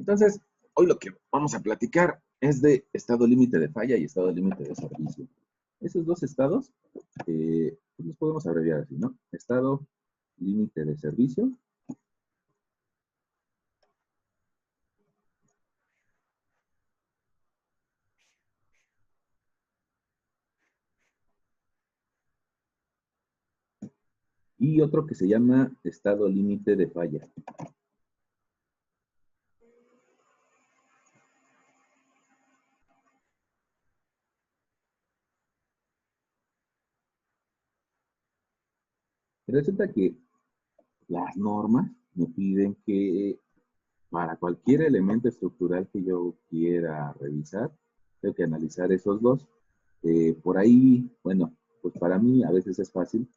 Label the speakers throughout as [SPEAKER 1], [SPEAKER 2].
[SPEAKER 1] Entonces, hoy lo que vamos a platicar es de estado límite de falla y estado límite de servicio. Esos dos estados, pues los podemos abreviar así, ¿no? Estado límite de servicio y otro que se llama estado límite de falla. Y resulta que las normas me piden que para cualquier elemento estructural que yo quiera revisar, tengo que analizar esos dos. Por ahí, bueno, pues para mí a veces es fácil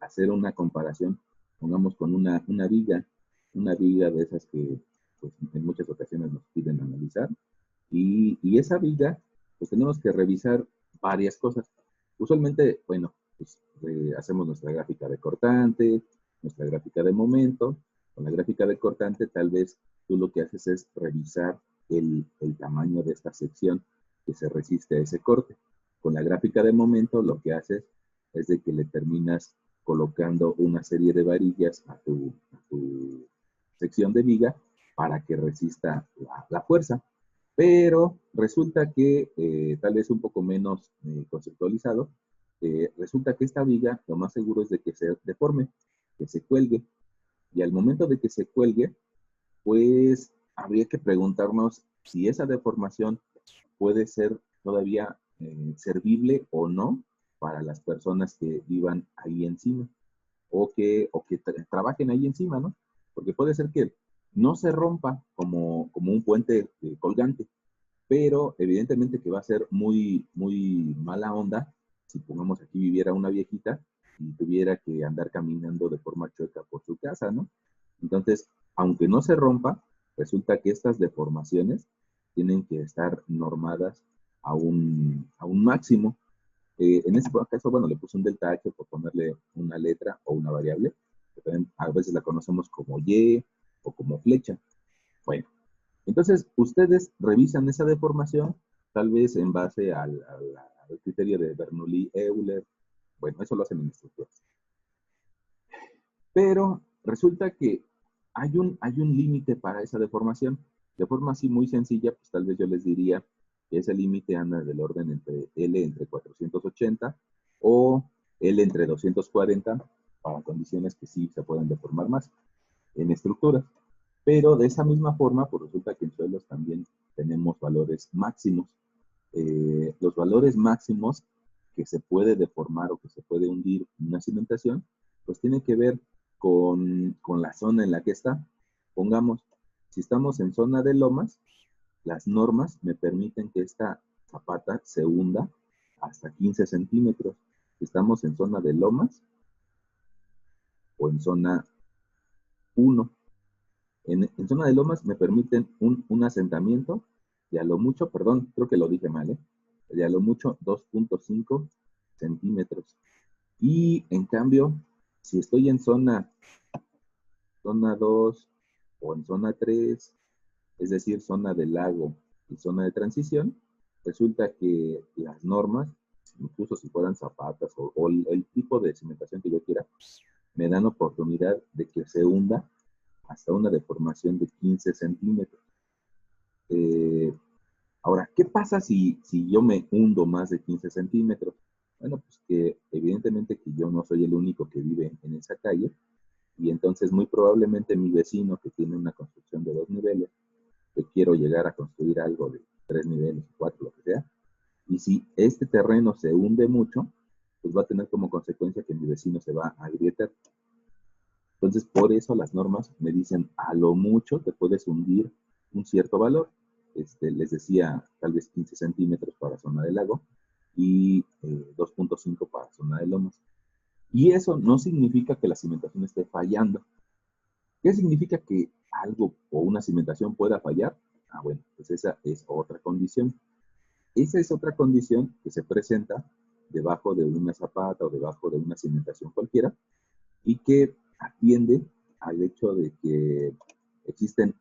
[SPEAKER 1] hacer una comparación, pongamos con una viga de esas que pues, en muchas ocasiones nos piden analizar, y esa viga, pues tenemos que revisar varias cosas. Usualmente, bueno, pues hacemos nuestra gráfica de cortante, nuestra gráfica de momento. Con la gráfica de cortante, tal vez tú lo que haces es revisar el tamaño de esta sección que se resiste a ese corte. Con la gráfica de momento, lo que haces es de que le terminas colocando una serie de varillas a tu sección de viga para que resista la fuerza. Pero resulta que, tal vez un poco menos conceptualizado, resulta que esta viga lo más seguro es de que se deforme, que se cuelgue. Y al momento de que se cuelgue, pues habría que preguntarnos si esa deformación puede ser todavía servible o no para las personas que vivan ahí encima o que trabajen ahí encima, ¿no? Porque puede ser que no se rompa como un puente colgante, pero evidentemente que va a ser muy, muy mala onda si pongamos aquí viviera una viejita y tuviera que andar caminando de forma chueca por su casa, ¿no? Entonces, aunque no se rompa, resulta que estas deformaciones tienen que estar normadas a un máximo. En este caso, bueno, le puse un delta H por ponerle una letra o una variable, que también a veces la conocemos como Y o como flecha. Bueno, entonces ustedes revisan esa deformación, tal vez en base al criterio de Bernoulli-Euler. Bueno, eso lo hacen en estructuras. Pero resulta que hay un límite para esa deformación. De forma así muy sencilla, pues tal vez yo les diría que ese límite anda del orden entre L entre 480 o L entre 240 para condiciones que sí se pueden deformar más en estructuras. Pero de esa misma forma, pues resulta que en suelos también tenemos valores máximos. Los valores máximos que se puede deformar o que se puede hundir en una cimentación, pues tiene que ver con la zona en la que está. Pongamos, si estamos en zona de lomas, las normas me permiten que esta zapata se hunda hasta 15 centímetros. Si estamos en zona de lomas o en zona 1. En zona de lomas me permiten un asentamiento de a lo mucho, perdón, creo que lo dije mal, de a lo mucho 2.5 centímetros. Y en cambio, si estoy en zona 2 o en zona 3, es decir, zona de lago y zona de transición, resulta que las normas, incluso si fueran zapatas o el tipo de cimentación que yo quiera, me dan oportunidad de que se hunda hasta una deformación de 15 centímetros. Ahora, ¿qué pasa si yo me hundo más de 15 centímetros? Bueno, pues que evidentemente que yo no soy el único que vive en esa calle, y entonces muy probablemente mi vecino que tiene una construcción de 2 niveles, yo quiero llegar a construir algo de 3 niveles, 4, lo que sea, y si este terreno se hunde mucho, pues va a tener como consecuencia que mi vecino se va a agrietar. Entonces, por eso las normas me dicen, a lo mucho te puedes hundir un cierto valor. Les decía, tal vez 15 centímetros para zona de lago y 2.5 para zona de lomas. Y eso no significa que la cimentación esté fallando. ¿Qué significa que algo o una cimentación pueda fallar? Ah, bueno, pues esa es otra condición. Esa es otra condición que se presenta debajo de una zapata o debajo de una cimentación cualquiera, y que atiende al hecho de que existen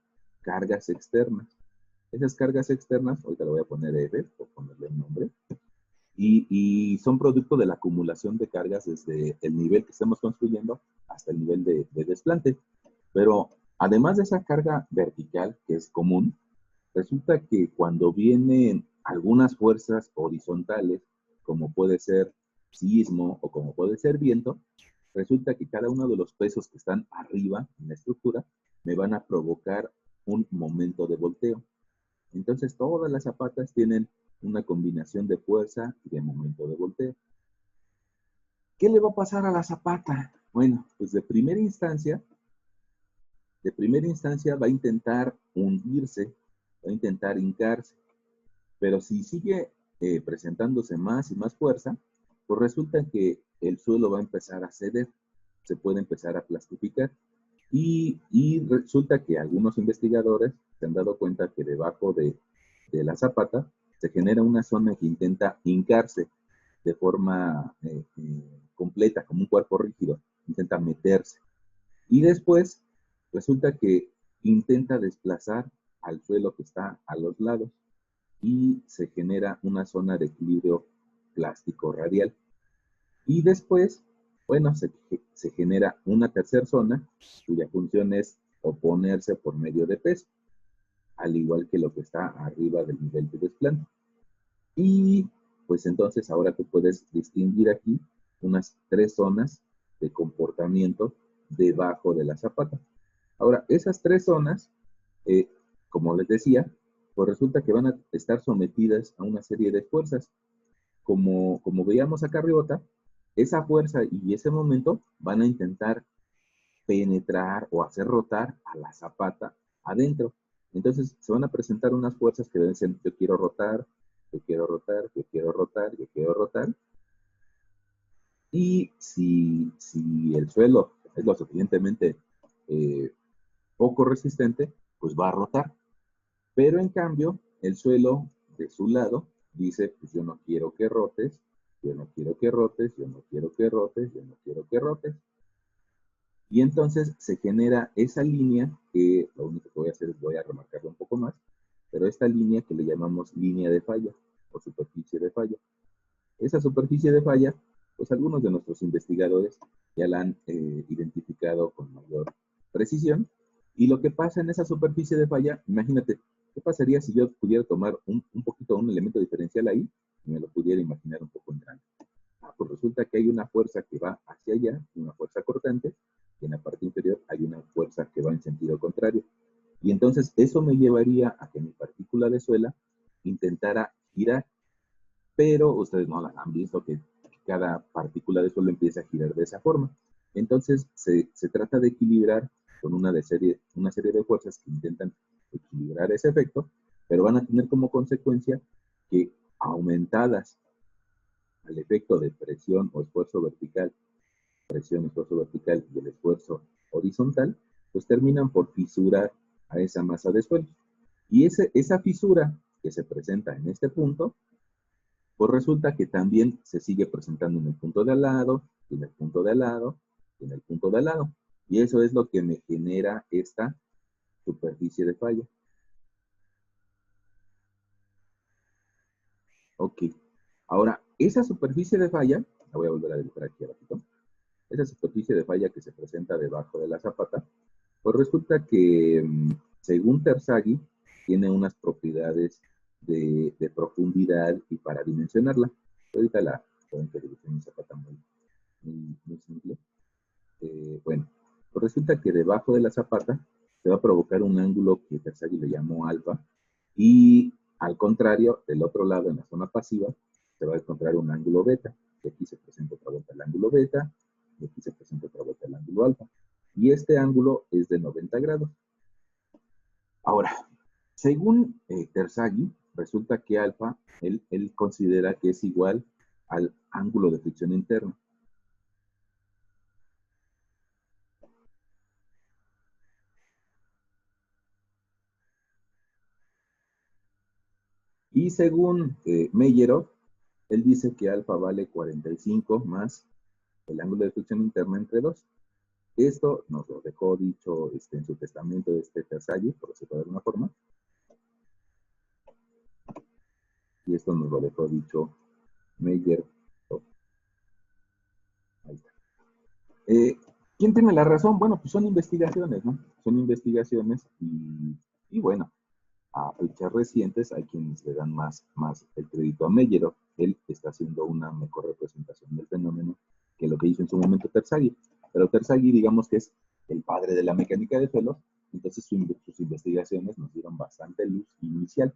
[SPEAKER 1] cargas externas. Esas cargas externas, ahorita le voy a poner F, por ponerle un nombre, y son producto de la acumulación de cargas desde el nivel que estamos construyendo hasta el nivel de desplante. Pero además de esa carga vertical, que es común, resulta que cuando vienen algunas fuerzas horizontales, como puede ser sismo o como puede ser viento, resulta que cada uno de los pesos que están arriba en la estructura me van a provocar un momento de volteo. Entonces todas las zapatas tienen una combinación de fuerza y de momento de volteo. ¿Qué le va a pasar a la zapata? Bueno, pues de primera instancia va a intentar hundirse, va a intentar hincarse, pero si sigue presentándose más y más fuerza, pues resulta que el suelo va a empezar a ceder, se puede empezar a plastificar. Y resulta que algunos investigadores se han dado cuenta que debajo de la zapata se genera una zona que intenta hincarse de forma completa, como un cuerpo rígido, intenta meterse. Y después resulta que intenta desplazar al suelo que está a los lados y se genera una zona de equilibrio plástico radial. Y después, bueno, se genera una tercera zona cuya función es oponerse por medio de peso, al igual que lo que está arriba del nivel de desplante. Y pues entonces ahora tú puedes distinguir aquí unas 3 zonas de comportamiento debajo de la zapata. Ahora, esas 3 zonas, como les decía, pues resulta que van a estar sometidas a una serie de fuerzas. Como veíamos acá arriba, esa fuerza y ese momento van a intentar penetrar o hacer rotar a la zapata adentro. Entonces se van a presentar unas fuerzas que dicen, yo quiero rotar, yo quiero rotar, yo quiero rotar, yo quiero rotar. Y si el suelo es lo suficientemente poco resistente, pues va a rotar. Pero en cambio, el suelo de su lado dice, pues yo no quiero que rotes, yo no quiero que rotes, yo no quiero que rotes, yo no quiero que rotes. Y entonces se genera esa línea que lo único que voy a hacer es voy a remarcarla un poco más, pero esta línea que le llamamos línea de falla o superficie de falla. Esa superficie de falla, pues algunos de nuestros investigadores ya la han identificado con mayor precisión. Y lo que pasa en esa superficie de falla, imagínate, ¿qué pasaría si yo pudiera tomar un poquito un elemento diferencial ahí y me lo pudiera imaginar un poco en grande? Pues resulta que hay una fuerza que va hacia allá, una fuerza cortante, y en la parte inferior hay una fuerza que va en sentido contrario. Y entonces eso me llevaría a que mi partícula de suela intentara girar, pero ustedes no las han visto que cada partícula de suelo empieza a girar de esa forma. Entonces se trata de equilibrar con una serie de fuerzas que intentan equilibrar ese efecto, pero van a tener como consecuencia que aumentadas al efecto de presión o esfuerzo vertical, presión, esfuerzo vertical y el esfuerzo horizontal, pues terminan por fisurar a esa masa de suelo. Y esa fisura que se presenta en este punto, pues resulta que también se sigue presentando en el punto de al lado, y en el punto de al lado, y en el punto de al lado. Y eso es lo que me genera esta superficie de falla. Ok. Ahora, esa superficie de falla, la voy a volver a dibujar aquí abajito, esa superficie de falla que se presenta debajo de la zapata, pues resulta que, según Terzaghi, tiene unas propiedades de profundidad y para dimensionarla. Ahorita la pueden que dibujé mi zapata muy simple. Bueno, pues resulta que debajo de la zapata se va a provocar un ángulo que Terzaghi le llamó alfa, y al contrario, del otro lado, en la zona pasiva, se va a encontrar un ángulo beta. Y aquí se presenta otra vuelta el ángulo beta, y aquí se presenta otra vuelta el ángulo alfa. Y este ángulo es de 90 grados. Ahora, según Terzaghi, resulta que alfa, él considera que es igual al ángulo de fricción interno. Y según Meyerov, él dice que alfa vale 45 más el ángulo de fricción interna entre 2. Esto nos lo dejó dicho en su testamento Terzaghi, por decirlo de alguna forma, y esto nos lo dejó dicho Meyer. Ahí está. ¿Quién tiene la razón? Bueno, pues son investigaciones, ¿no? Son investigaciones y bueno, a fechas recientes hay quienes le dan más el crédito a Meyer. Él está haciendo una mejor representación del fenómeno que lo que hizo en su momento Terzaghi. Pero Terzaghi, digamos que es el padre de la mecánica de suelos, entonces sus investigaciones nos dieron bastante luz inicial.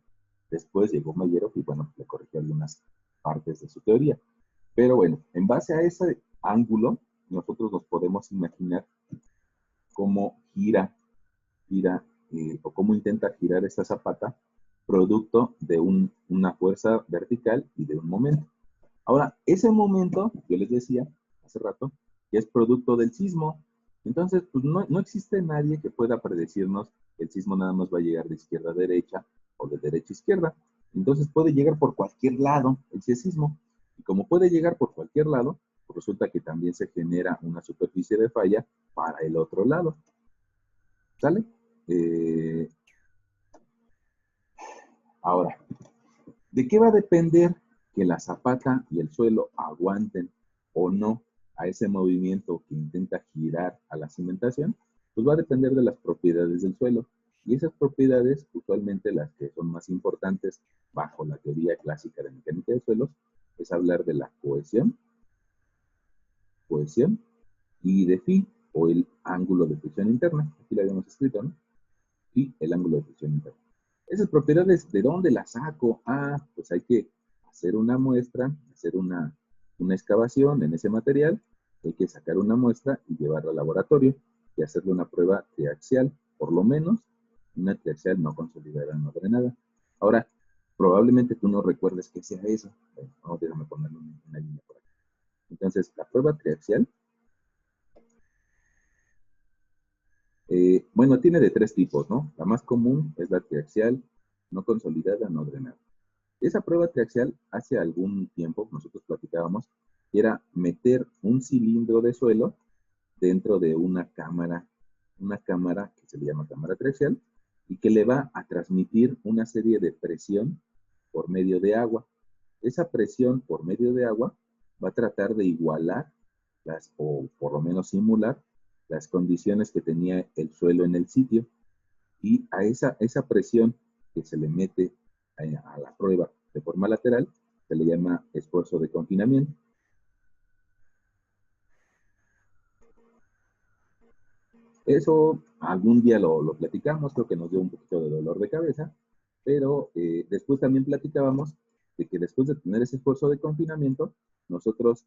[SPEAKER 1] Después llegó Meyer y bueno, le corrigió algunas partes de su teoría. Pero bueno, en base a ese ángulo, nosotros nos podemos imaginar cómo gira o cómo intenta girar esta zapata producto de una fuerza vertical y de un momento. Ahora, ese momento, yo les decía hace rato, que es producto del sismo. Entonces, pues no existe nadie que pueda predecirnos que el sismo nada más va a llegar de izquierda a derecha o de derecha a izquierda. Entonces puede llegar por cualquier lado el sismo. Y como puede llegar por cualquier lado, pues resulta que también se genera una superficie de falla para el otro lado. ¿Sale? Ahora, ¿de qué va a depender que la zapata y el suelo aguanten o no a ese movimiento que intenta girar a la cimentación? Pues va a depender de las propiedades del suelo. Y esas propiedades, usualmente las que son más importantes bajo la teoría clásica de mecánica de suelos, es hablar de la cohesión y de phi, o el ángulo de fricción interna. Aquí lo habíamos escrito, ¿no? Y el ángulo de fricción interna. Esas propiedades, ¿de dónde las saco? Ah, pues hay que hacer una muestra, hacer una excavación en ese material, hay que sacar una muestra y llevarla al laboratorio y hacerle una prueba triaxial, por lo menos una triaxial no consolidada, no drenada. Ahora, probablemente tú no recuerdes que sea eso. Bueno, déjame ponerle una línea por aquí. Entonces, la prueba triaxial, bueno, tiene de tres tipos, ¿no? La más común es la triaxial no consolidada, no drenada. Esa prueba triaxial, hace algún tiempo nosotros platicábamos, era meter un cilindro de suelo dentro de una cámara que se le llama cámara triaxial, y que le va a transmitir una serie de presión por medio de agua. Esa presión por medio de agua va a tratar de igualar o por lo menos simular las condiciones que tenía el suelo en el sitio. Y a esa presión que se le mete a la prueba de forma lateral se le llama esfuerzo de confinamiento. Eso algún día lo platicamos, creo que nos dio un poquito de dolor de cabeza, pero después también platicábamos de que después de tener ese esfuerzo de confinamiento, nosotros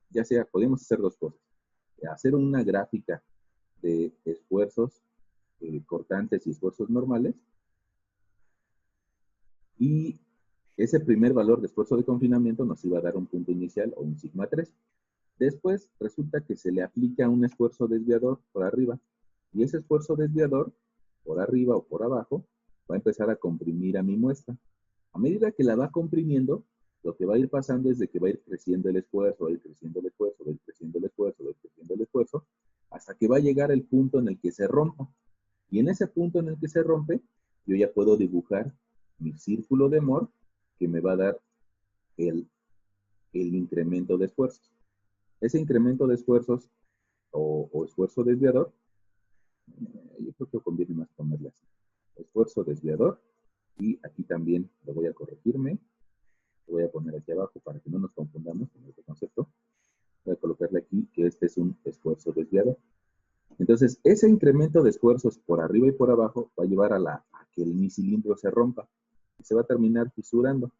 [SPEAKER 1] ya sea, podemos hacer dos cosas. Hacer una gráfica de esfuerzos cortantes y esfuerzos normales, y ese primer valor de esfuerzo de confinamiento nos iba a dar un punto inicial o un sigma 3. Después resulta que se le aplica un esfuerzo desviador por arriba, y ese esfuerzo desviador por arriba o por abajo va a empezar a comprimir a mi muestra. A medida que la va comprimiendo, lo que va a ir pasando es de que va a ir creciendo el esfuerzo, va a ir creciendo el esfuerzo, va a ir creciendo el esfuerzo, va a ir creciendo el esfuerzo, hasta que va a llegar el punto en el que se rompa. Y en ese punto en el que se rompe, yo ya puedo dibujar mi círculo de Mohr, que me va a dar el incremento de esfuerzos. Ese incremento de esfuerzos o esfuerzo desviador, yo creo que conviene más ponerle así. Esfuerzo desviador, y aquí también lo voy a corregirme, lo voy a poner aquí abajo para que no nos confundamos con este concepto. Voy a colocarle aquí que este es un esfuerzo desviador. Entonces, ese incremento de esfuerzos por arriba y por abajo va a llevar a que mi cilindro se rompa y se va a terminar fisurando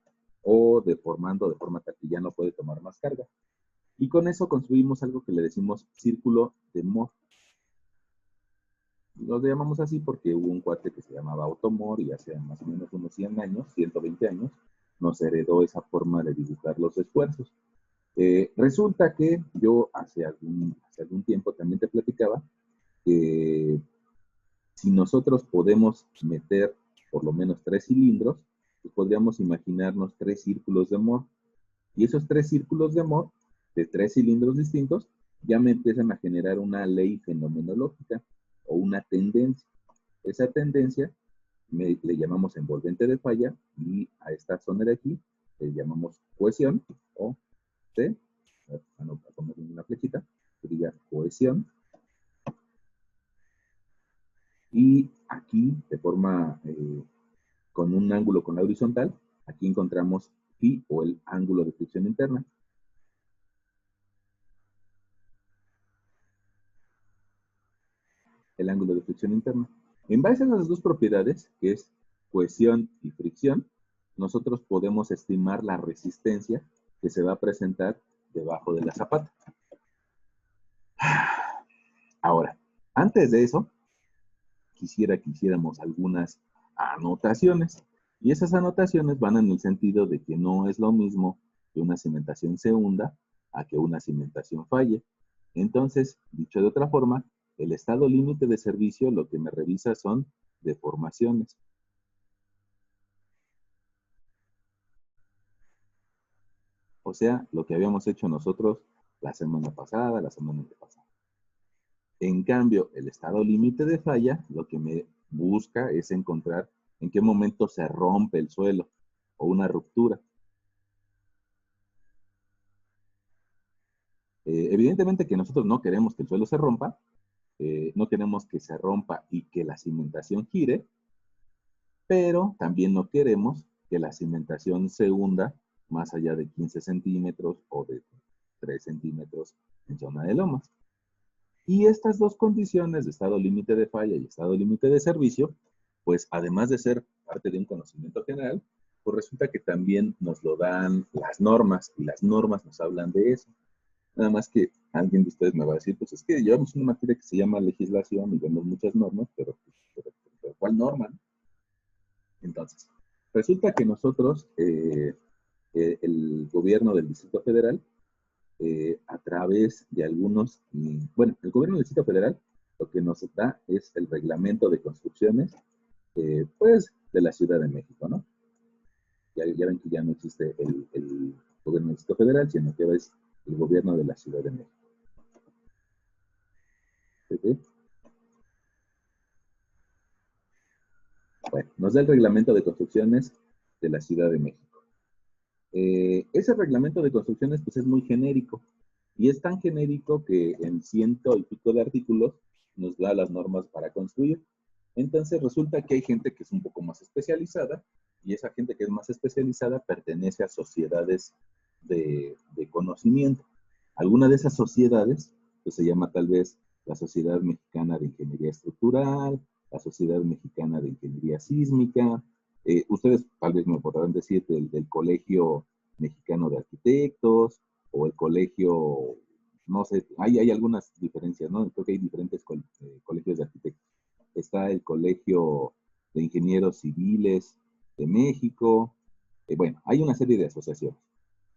[SPEAKER 1] o deformando de forma tal que ya no puede tomar más carga. Y con eso construimos algo que le decimos círculo de Mohr. Lo llamamos así porque hubo un cuate que se llamaba Otto Mohr y hace más o menos unos 100 años, 120 años, nos heredó esa forma de dibujar los esfuerzos. Resulta que yo hace algún tiempo también te platicaba que si nosotros podemos meter por lo menos 3 cilindros, pues podríamos imaginarnos 3 círculos de Mohr. Y esos 3 círculos de Mohr, de 3 cilindros distintos, ya me empiezan a generar una ley fenomenológica o una tendencia. Esa tendencia le llamamos envolvente de falla y a esta zona de aquí le llamamos cohesión o C, a poner una flechita, que diga cohesión. Y aquí, de forma con un ángulo con la horizontal, aquí encontramos phi o el ángulo de fricción interna. El ángulo de fricción interna. En base a las dos propiedades, que es cohesión y fricción, nosotros podemos estimar la resistencia que se va a presentar debajo de la zapata. Ahora, antes de eso, quisiera que hiciéramos algunas anotaciones. Y esas anotaciones van en el sentido de que no es lo mismo que una cimentación se hunda a que una cimentación falle. Entonces, dicho de otra forma, el estado límite de servicio lo que me revisa son deformaciones. O sea, lo que habíamos hecho nosotros la semana pasada, la semana antepasada. En cambio, el estado límite de falla lo que me busca es encontrar en qué momento se rompe el suelo o una ruptura. Evidentemente que nosotros no queremos que el suelo se rompa, no queremos que se rompa y que la cimentación gire, pero también no queremos que la cimentación se hunda más allá de 15 centímetros o de 3 centímetros en zona de lomas. Y estas dos condiciones de estado límite de falla y estado límite de servicio, pues además de ser parte de un conocimiento general, pues resulta que también nos lo dan las normas, y las normas nos hablan de eso. Nada más que alguien de ustedes me va a decir, pues es que llevamos una materia que se llama legislación y vemos muchas normas, pero ¿cuál norma? Entonces, resulta que nosotros, el gobierno del Distrito Federal, a través de algunos, bueno, el gobierno del Distrito Federal lo que nos da es el reglamento de construcciones, pues, de la Ciudad de México, ¿no? Ya ven que ya no existe el gobierno del Distrito Federal, sino que es el gobierno de la Ciudad de México. ¿Sí? Bueno, nos da el reglamento de construcciones de la Ciudad de México. Ese reglamento de construcciones pues es muy genérico y es tan genérico que en 100 y pico de artículos nos da las normas para construir. Entonces resulta que hay gente que es un poco más especializada y esa gente que es más especializada pertenece a sociedades de conocimiento. Alguna de esas sociedades pues, se llama tal vez la Sociedad Mexicana de Ingeniería Estructural, la Sociedad Mexicana de Ingeniería Sísmica. Ustedes tal vez me podrán decir del Colegio Mexicano de Arquitectos o el Colegio, no sé, hay algunas diferencias, ¿no? Creo que hay diferentes colegios de arquitectos. Está el Colegio de Ingenieros Civiles de México. Bueno, hay una serie de asociaciones.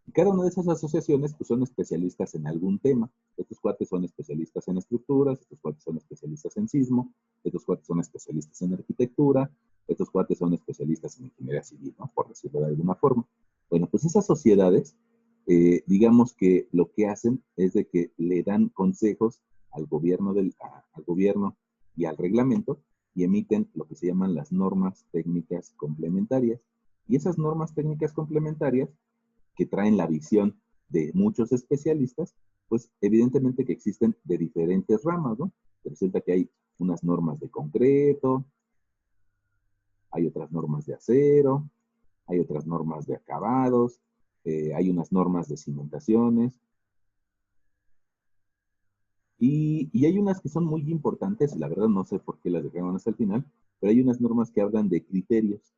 [SPEAKER 1] Y cada una de esas asociaciones pues, son especialistas en algún tema. Estos cuates son especialistas en estructuras, estos cuates son especialistas en sismo, estos cuates son especialistas en arquitectura, estos cuates son especialistas en ingeniería civil, ¿no? Por decirlo de alguna forma. Bueno, pues esas sociedades, digamos que lo que hacen es de que le dan consejos al gobierno, al gobierno y al reglamento y emiten lo que se llaman las normas técnicas complementarias. Y esas normas técnicas complementarias que traen la visión de muchos especialistas, pues evidentemente que existen de diferentes ramas, ¿no? Resulta que hay unas normas de concreto, hay otras normas de acero, hay otras normas de acabados, hay unas normas de cimentaciones, y hay unas que son muy importantes, y la verdad no sé por qué las dejaron hasta el final, pero hay unas normas que hablan de criterios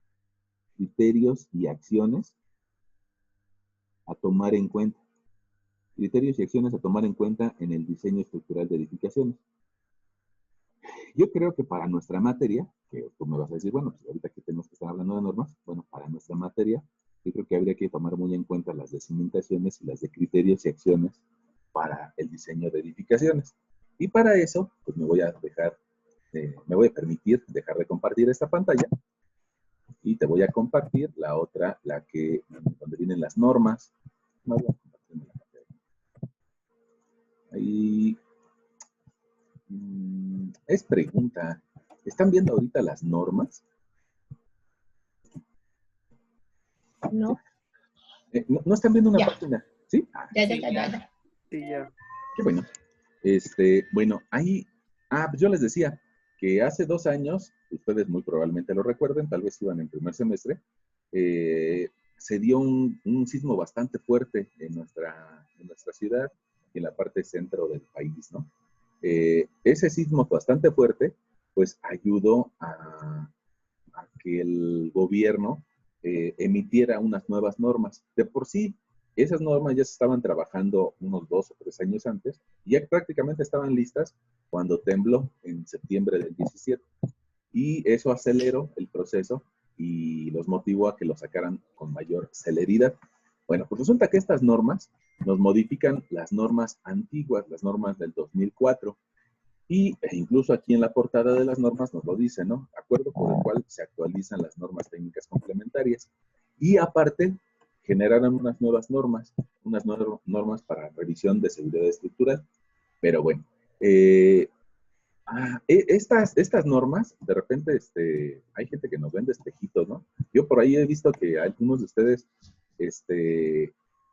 [SPEAKER 1] y acciones a tomar en cuenta. Criterios y acciones a tomar en cuenta en el diseño estructural de edificaciones. Yo creo que para nuestra materia, que tú me vas a decir, bueno, pues ahorita que tenemos que estar hablando de normas, bueno, para nuestra materia, yo creo que habría que tomar muy en cuenta las de cimentaciones y las de criterios y acciones para el diseño de edificaciones. Y para eso, pues me voy a permitir dejar de compartir esta pantalla y te voy a compartir la otra, donde vienen las normas. No voy a compartir la pantalla. Ahí es pregunta. ¿Están viendo ahorita las normas?
[SPEAKER 2] No.
[SPEAKER 1] ¿No están viendo una
[SPEAKER 2] Ya.
[SPEAKER 1] página? ¿Sí?
[SPEAKER 2] Ya.
[SPEAKER 3] Sí, ya.
[SPEAKER 1] Qué bueno. Bueno, ahí, pues yo les decía que hace 2 años, ustedes muy probablemente lo recuerden, tal vez iban en primer semestre, se dio un sismo bastante fuerte en nuestra ciudad y en la parte centro del país, ¿no? Ese sismo bastante fuerte, pues ayudó a que el gobierno emitiera unas nuevas normas. De por sí, esas normas ya se estaban trabajando unos 2 o 3 años antes y ya prácticamente estaban listas cuando tembló en septiembre del 17. Y eso aceleró el proceso y los motivó a que lo sacaran con mayor celeridad. Bueno, pues resulta que estas normas nos modifican las normas antiguas, las normas del 2004, incluso aquí en la portada de las normas nos lo dice, ¿no? Acuerdo por el cual se actualizan las normas técnicas complementarias. Y aparte, generaron unas nuevas normas para revisión de seguridad estructural. Pero bueno, estas normas, de repente, hay gente que nos vende espejitos, ¿no? Yo por ahí he visto que algunos de ustedes,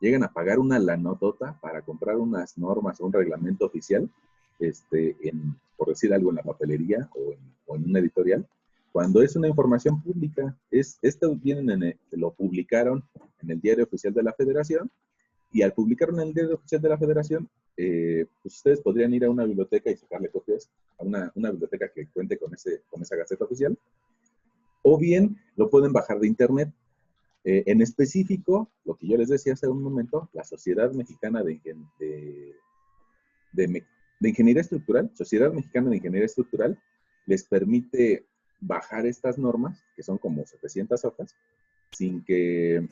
[SPEAKER 1] llegan a pagar una lanotota para comprar unas normas o un reglamento oficial, por decir algo, en la papelería o en una editorial, cuando es una información pública. Esto lo publicaron en el Diario Oficial de la Federación, y al publicarlo en el Diario Oficial de la Federación, pues ustedes podrían ir a una biblioteca y sacarle copias a una biblioteca que cuente con esa Gaceta Oficial, o bien lo pueden bajar de internet. En específico, lo que yo les decía hace un momento, la Sociedad Mexicana de Ingeniería Estructural, Sociedad Mexicana de Ingeniería Estructural, les permite bajar estas normas, que son como 700 hojas, sin que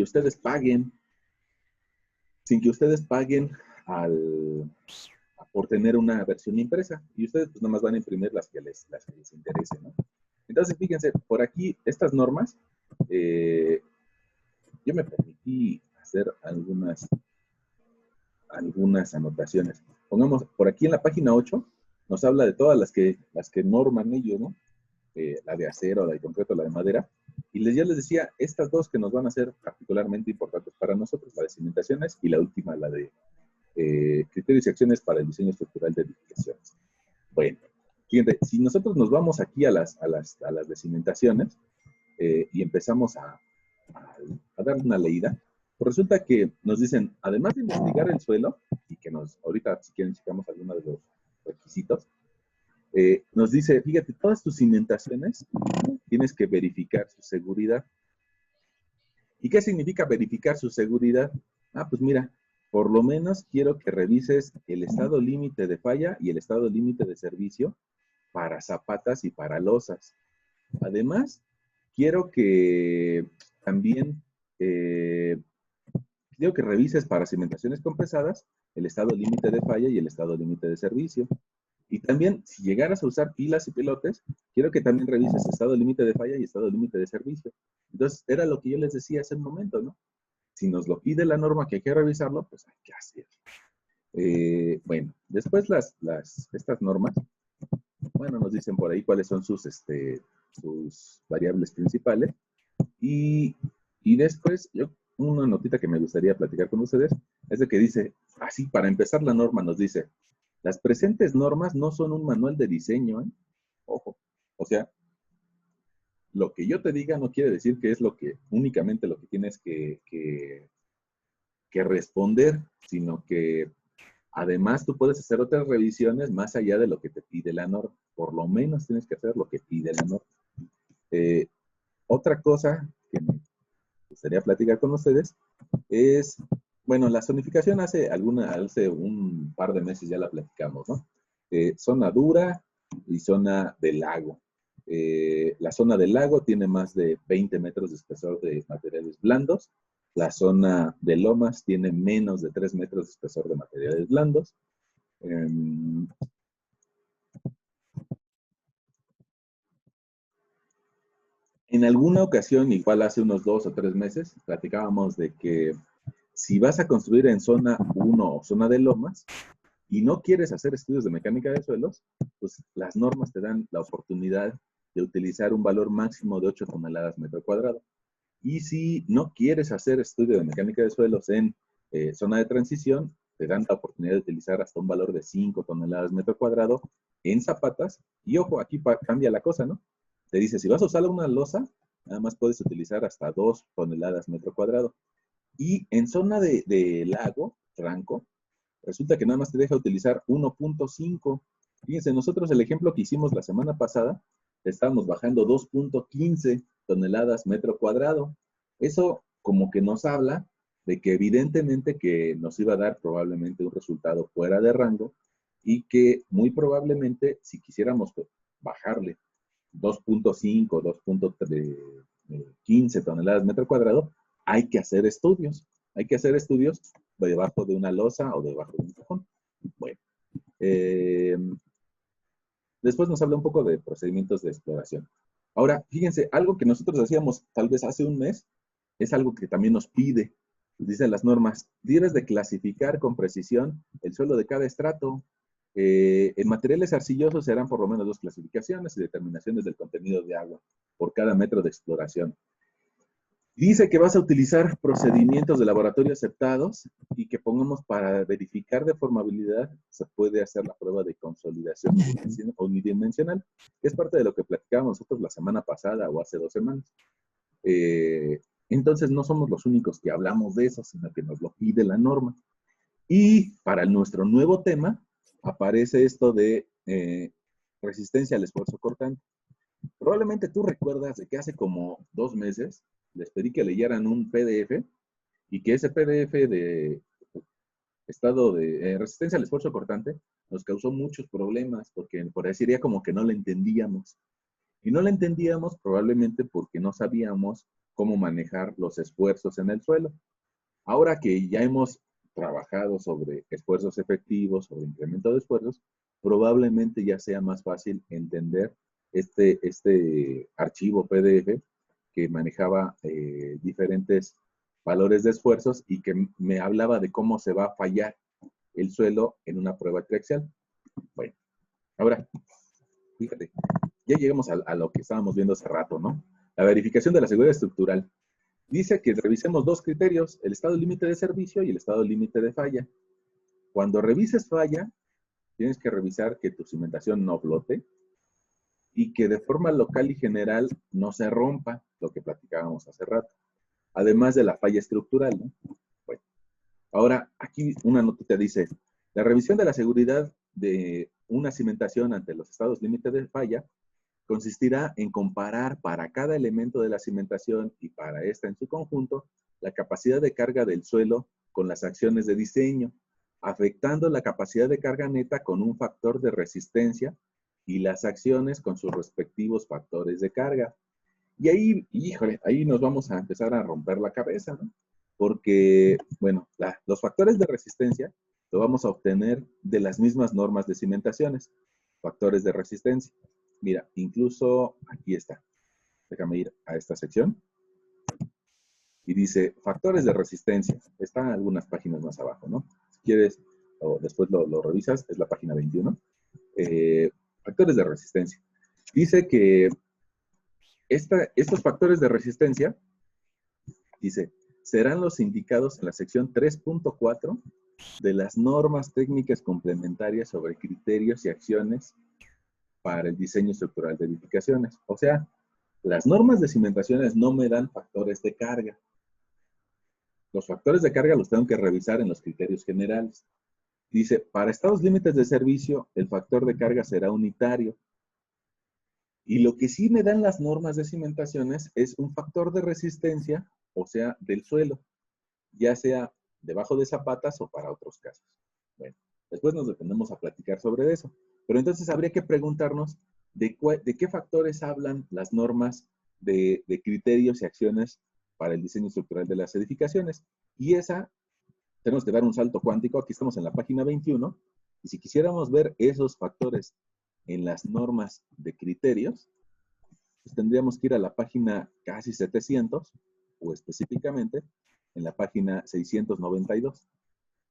[SPEAKER 1] ustedes paguen, por tener una versión impresa. Y ustedes pues nada más van a imprimir las que les interesen, ¿no? Entonces, fíjense, por aquí, estas normas, yo me permití hacer algunas anotaciones. Pongamos, por aquí en la página 8, nos habla de todas las que norman ellos, ¿no? La de acero, la de concreto, la de madera. Y ya les decía, estas dos que nos van a ser particularmente importantes para nosotros, la de cimentaciones y la última, la de criterios y acciones para el diseño estructural de edificaciones. Bueno, fíjense, si nosotros nos vamos aquí a las de cimentaciones y empezamos a darle una leída, pues resulta que nos dicen, además de investigar el suelo, y que ahorita si quieren checamos algunos de los requisitos, nos dice, fíjate, todas tus cimentaciones tienes que verificar su seguridad. ¿Y qué significa verificar su seguridad? Pues mira, por lo menos quiero que revises el estado límite de falla y el estado límite de servicio para zapatas y para losas. Además, quiero que también quiero que revises para cimentaciones compresadas el estado límite de falla y el estado límite de servicio. Y también, si llegaras a usar pilas y pilotes, quiero que también revises estado límite de falla y estado límite de servicio. Entonces, era lo que yo les decía hace un momento, ¿no? Si nos lo pide la norma que hay que revisarlo, pues hay que hacerlo. Bueno, después estas normas, bueno, nos dicen por ahí cuáles son sus variables principales. Y después, una notita que me gustaría platicar con ustedes, es de que dice, así, para empezar la norma nos dice, las presentes normas no son un manual de diseño, ¿eh? Ojo, o sea, lo que yo te diga no quiere decir que es únicamente lo que tienes que responder, sino que además tú puedes hacer otras revisiones más allá de lo que te pide la norma. Por lo menos tienes que hacer lo que pide la norma. Otra cosa que me gustaría platicar con ustedes es, bueno, la zonificación hace un par de meses ya la platicamos, ¿no? Zona dura y zona del lago. La zona del lago tiene más de 20 metros de espesor de materiales blandos. La zona de lomas tiene menos de 3 metros de espesor de materiales blandos. En alguna ocasión, igual hace unos 2 o 3 meses, platicábamos de que si vas a construir en zona 1 o zona de lomas y no quieres hacer estudios de mecánica de suelos, pues las normas te dan la oportunidad de utilizar un valor máximo de 8 toneladas metro cuadrado. Y si no quieres hacer estudio de mecánica de suelos en zona de transición, te dan la oportunidad de utilizar hasta un valor de 5 toneladas metro cuadrado en zapatas. Y ojo, aquí cambia la cosa, ¿no? Te dice, si vas a usar una losa, nada más puedes utilizar hasta 2 toneladas metro cuadrado. Y en zona de lago, franco, resulta que nada más te deja utilizar 1.5. Fíjense, nosotros el ejemplo que hicimos la semana pasada, estábamos bajando 2.15 toneladas metro cuadrado. Eso como que nos habla de que evidentemente que nos iba a dar probablemente un resultado fuera de rango y que muy probablemente si quisiéramos bajarle 2.5, 2.15 toneladas metro cuadrado, hay que hacer estudios. Hay que hacer estudios debajo de una losa o debajo de un cajón. Bueno, después nos habla un poco de procedimientos de exploración. Ahora, fíjense, algo que nosotros hacíamos tal vez hace un mes, es algo que también nos pide, dicen las normas, debes de clasificar con precisión el suelo de cada estrato. En materiales arcillosos serán por lo menos 2 clasificaciones y determinaciones del contenido de agua por cada metro de exploración. Dice que vas a utilizar procedimientos de laboratorio aceptados y que pongamos para verificar deformabilidad, se puede hacer la prueba de consolidación unidimensional, que es parte de lo que platicábamos nosotros la semana pasada o hace 2 semanas. Entonces no somos los únicos que hablamos de eso, sino que nos lo pide la norma. Y para nuestro nuevo tema aparece esto de resistencia al esfuerzo cortante. Probablemente tú recuerdas de que hace como 2 meses les pedí que leyeran un PDF y que ese PDF de estado de resistencia al esfuerzo cortante nos causó muchos problemas porque por ahí sería como que no lo entendíamos. Y no lo entendíamos probablemente porque no sabíamos cómo manejar los esfuerzos en el suelo. Ahora que ya hemos trabajado sobre esfuerzos efectivos, sobre incremento de esfuerzos, probablemente ya sea más fácil entender este archivo PDF que manejaba diferentes valores de esfuerzos y que me hablaba de cómo se va a fallar el suelo en una prueba triaxial. Bueno, ahora, fíjate, ya llegamos a lo que estábamos viendo hace rato, ¿no? La verificación de la seguridad estructural. Dice que revisemos 2 criterios, el estado límite de servicio y el estado límite de falla. Cuando revises falla, tienes que revisar que tu cimentación no flote y que de forma local y general no se rompa, lo que platicábamos hace rato. Además de la falla estructural, ¿no? Bueno, ahora aquí una notita dice, la revisión de la seguridad de una cimentación ante los estados límite de falla consistirá en comparar para cada elemento de la cimentación y para esta en su conjunto la capacidad de carga del suelo con las acciones de diseño, afectando la capacidad de carga neta con un factor de resistencia y las acciones con sus respectivos factores de carga. Y ahí, híjole, ahí nos vamos a empezar a romper la cabeza, ¿no? Porque, bueno, los factores de resistencia lo vamos a obtener de las mismas normas de cimentaciones. Factores de resistencia. Mira, incluso aquí está. Déjame ir a esta sección. Y dice, factores de resistencia. Están algunas páginas más abajo, ¿no? Si quieres, o después lo revisas, es la página 21. Factores de resistencia. Dice que estos factores de resistencia, dice, serán los indicados en la sección 3.4 de las normas técnicas complementarias sobre criterios y acciones para el diseño estructural de edificaciones. O sea, las normas de cimentaciones no me dan factores de carga. Los factores de carga los tengo que revisar en los criterios generales. Dice, para estados límites de servicio, el factor de carga será unitario. Y lo que sí me dan las normas de cimentaciones es un factor de resistencia, o sea, del suelo, ya sea debajo de zapatas o para otros casos. Bueno, después nos detenemos a platicar sobre eso. Pero entonces habría que preguntarnos de qué factores hablan las normas de criterios y acciones para el diseño estructural de las edificaciones. Y esa, tenemos que dar un salto cuántico. Aquí estamos en la página 21. Y si quisiéramos ver esos factores en las normas de criterios, pues tendríamos que ir a la página casi 700, o específicamente en la página 692.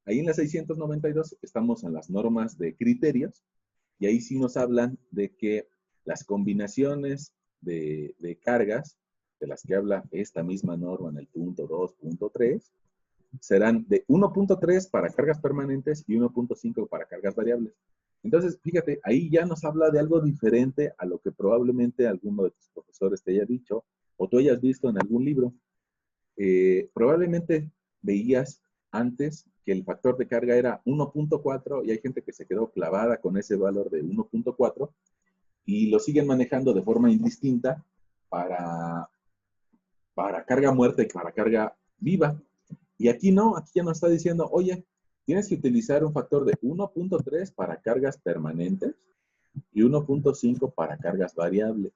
[SPEAKER 1] Ahí en la 692 estamos en las normas de criterios y ahí sí nos hablan de que las combinaciones de cargas de las que habla esta misma norma en el punto 2.3 serán de 1.3 para cargas permanentes y 1.5 para cargas variables. Entonces, fíjate, ahí ya nos habla de algo diferente a lo que probablemente alguno de tus profesores te haya dicho o tú hayas visto en algún libro. Probablemente veías antes que el factor de carga era 1.4 y hay gente que se quedó clavada con ese valor de 1.4 y lo siguen manejando de forma indistinta para carga muerta y para carga viva. Y aquí no, aquí ya nos está diciendo, oye, tienes que utilizar un factor de 1.3 para cargas permanentes y 1.5 para cargas variables.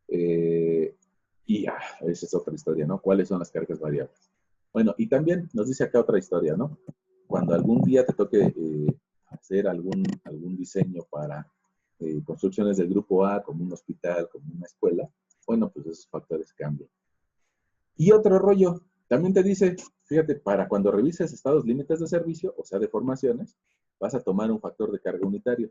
[SPEAKER 1] Esa es otra historia, ¿no? ¿Cuáles son las cargas variables? Bueno, y también nos dice acá otra historia, ¿no? Cuando algún día te toque hacer algún diseño para construcciones del grupo A, como un hospital, como una escuela, bueno, pues esos factores cambian. Y otro rollo, también te dice, fíjate, para cuando revises estados límites de servicio, o sea, deformaciones, vas a tomar un factor de carga unitario.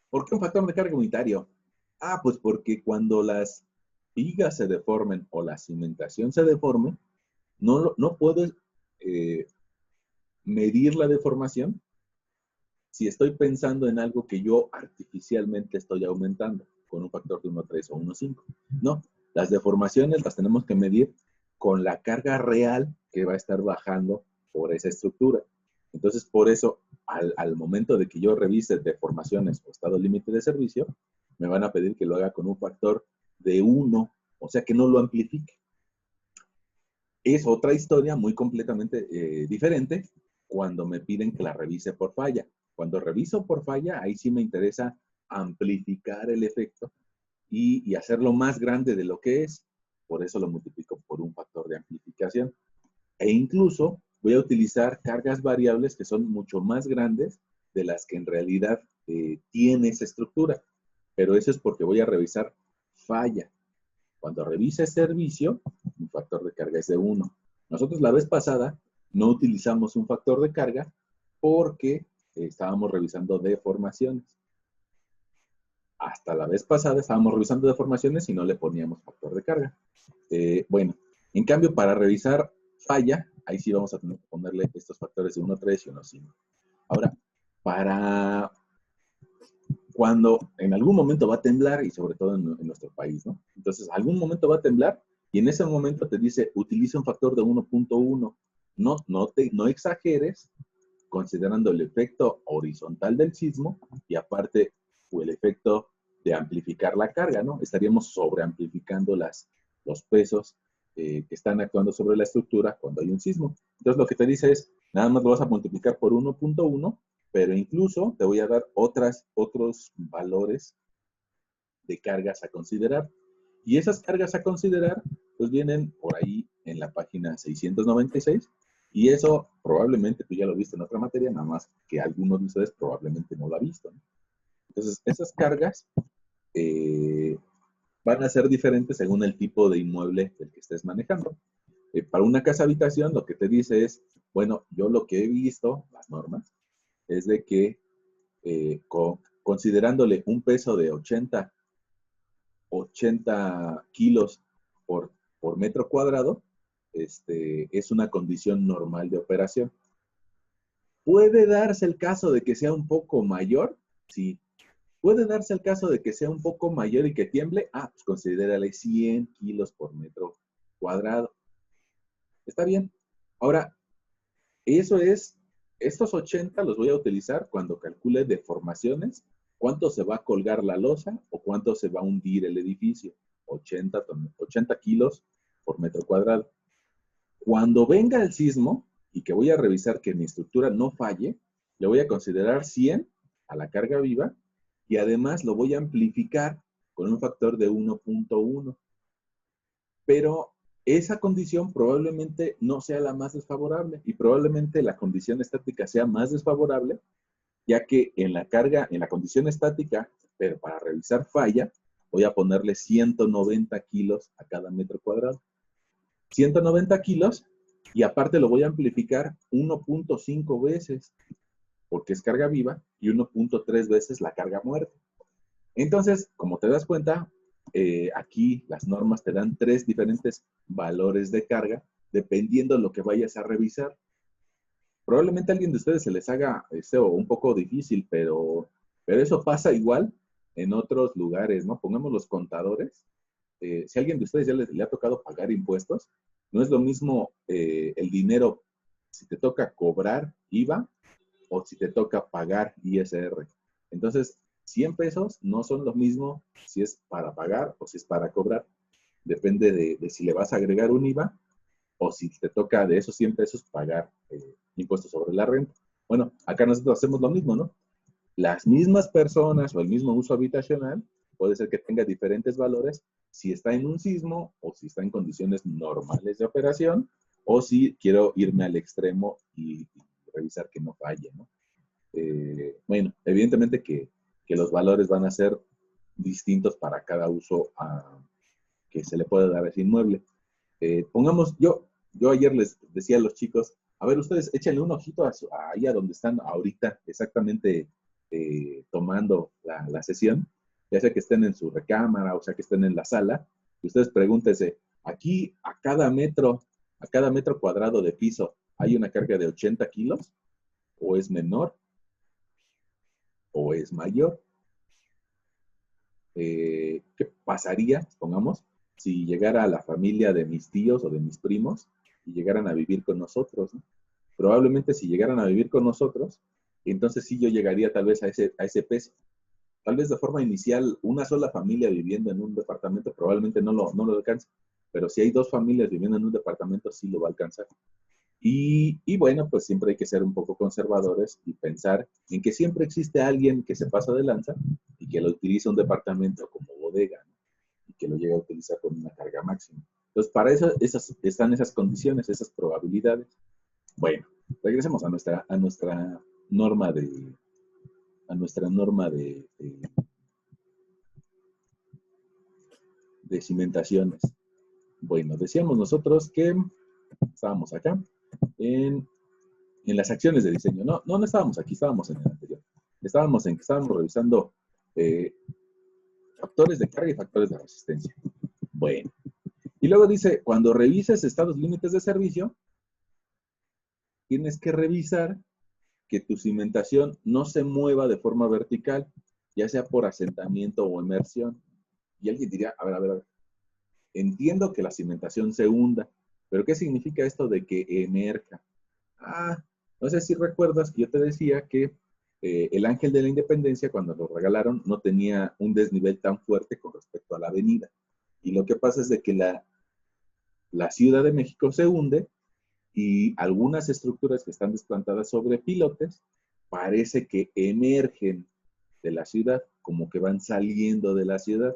[SPEAKER 1] ¿Por qué un factor de carga unitario? Ah, pues porque cuando las vigas se deformen o la cimentación se deforme, no puedes medir la deformación si estoy pensando en algo que yo artificialmente estoy aumentando con un factor de 1.3 o 1.5. No, las deformaciones las tenemos que medir con la carga real que va a estar bajando por esa estructura. Entonces, por eso, al momento de que yo revise deformaciones o estado límite de servicio, me van a pedir que lo haga con un factor de 1, o sea, que no lo amplifique. Es otra historia muy completamente diferente cuando me piden que la revise por falla. Cuando reviso por falla, ahí sí me interesa amplificar el efecto y hacerlo más grande de lo que es. Por eso lo multiplico por un factor de amplificación. E incluso voy a utilizar cargas variables que son mucho más grandes de las que en realidad tiene esa estructura. Pero eso es porque voy a revisar falla. Cuando revise servicio, mi factor de carga es de 1. Nosotros la vez pasada no utilizamos un factor de carga porque estábamos revisando deformaciones. Hasta la vez pasada estábamos revisando deformaciones y no le poníamos factor de carga. Bueno, en cambio, para revisar falla, ahí sí vamos a tener que ponerle estos factores de 1.3 y 1.5. Ahora, para cuando en algún momento va a temblar, y sobre todo en nuestro país, ¿no? Entonces, algún momento va a temblar y en ese momento te dice, utiliza un factor de 1.1. No exageres, considerando el efecto horizontal del sismo y aparte o el efecto de amplificar la carga, ¿no? Estaríamos sobreamplificando los pesos que están actuando sobre la estructura cuando hay un sismo. Entonces lo que te dice es, nada más lo vas a multiplicar por 1.1, pero incluso te voy a dar otros valores de cargas a considerar. Y esas cargas a considerar, pues vienen por ahí en la página 696, y eso probablemente tú ya lo viste en otra materia, nada más que algunos de ustedes probablemente no lo ha visto, ¿no? Entonces, esas cargas van a ser diferentes según el tipo de inmueble del que estés manejando. Para una casa habitación, lo que te dice es, bueno, yo lo que he visto, las normas, es de que considerándole un peso de 80 kilos por metro cuadrado, es una condición normal de operación. ¿Puede darse el caso de que sea un poco mayor? Sí. ¿Puede darse el caso de que sea un poco mayor y que tiemble? Ah, pues considérale 100 kilos por metro cuadrado. Está bien. Ahora, estos 80 los voy a utilizar cuando calcule deformaciones, cuánto se va a colgar la losa o cuánto se va a hundir el edificio. 80 kilos por metro cuadrado. Cuando venga el sismo y que voy a revisar que mi estructura no falle, le voy a considerar 100 a la carga viva y además lo voy a amplificar con un factor de 1.1. Pero esa condición probablemente no sea la más desfavorable y probablemente la condición estática sea más desfavorable, ya que en la condición estática pero para revisar falla, voy a ponerle 190 kilos a cada metro cuadrado. 190 kilos y aparte lo voy a amplificar 1.5 veces, porque es carga viva, y 1.3 veces la carga muerta. Entonces, como te das cuenta, aquí las normas te dan 3 diferentes valores de carga, dependiendo de lo que vayas a revisar. Probablemente a alguien de ustedes se les haga un poco difícil, pero eso pasa igual en otros lugares, ¿no? Pongamos los contadores. Si a alguien de ustedes ya le ha tocado pagar impuestos, no es lo mismo el dinero si te toca cobrar IVA o si te toca pagar ISR. Entonces, 100 pesos no son lo mismo si es para pagar o si es para cobrar. Depende de si le vas a agregar un IVA o si te toca de esos 100 pesos pagar impuestos sobre la renta. Bueno, acá nosotros hacemos lo mismo, ¿no? Las mismas personas o el mismo uso habitacional puede ser que tenga diferentes valores si está en un sismo o si está en condiciones normales de operación o si quiero irme al extremo y revisar que no falle, ¿no? Bueno, evidentemente que los valores van a ser distintos para cada uso que se le puede dar a ese inmueble. Pongamos, yo ayer les decía a los chicos, a ver, ustedes échenle un ojito ahí a donde están ahorita exactamente tomando la sesión, ya sea que estén en su recámara o sea que estén en la sala, y ustedes pregúntense, aquí a cada metro cuadrado de piso, ¿hay una carga de 80 kilos? ¿O es menor? ¿O es mayor? ¿Qué pasaría, pongamos, si llegara la familia de mis tíos o de mis primos y llegaran a vivir con nosotros, ¿no? Probablemente si llegaran a vivir con nosotros, entonces sí yo llegaría tal vez a ese peso. Tal vez de forma inicial, una sola familia viviendo en un departamento probablemente no lo alcance, pero si hay 2 familias viviendo en un departamento, sí lo va a alcanzar. Y bueno, pues siempre hay que ser un poco conservadores y pensar en que siempre existe alguien que se pasa de lanza y que lo utiliza un departamento como bodega, ¿no? Y que lo llega a utilizar con una carga máxima. Entonces, para eso están esas condiciones, esas probabilidades. Bueno, regresemos a nuestra norma de cimentaciones. Bueno, decíamos nosotros que estábamos acá en las acciones de diseño. No estábamos aquí, estábamos en el anterior. Estábamos revisando factores de carga y factores de resistencia. Bueno, y luego dice, cuando revises estados límites de servicio, tienes que revisar que tu cimentación no se mueva de forma vertical, ya sea por asentamiento o emersión. Y alguien diría, a ver, entiendo que la cimentación se hunda, pero ¿qué significa esto de que emerja? No sé si recuerdas que yo te decía que el Ángel de la Independencia, cuando lo regalaron, no tenía un desnivel tan fuerte con respecto a la avenida. Y lo que pasa es de que la Ciudad de México se hunde y algunas estructuras que están desplantadas sobre pilotes parece que emergen de la ciudad, como que van saliendo de la ciudad.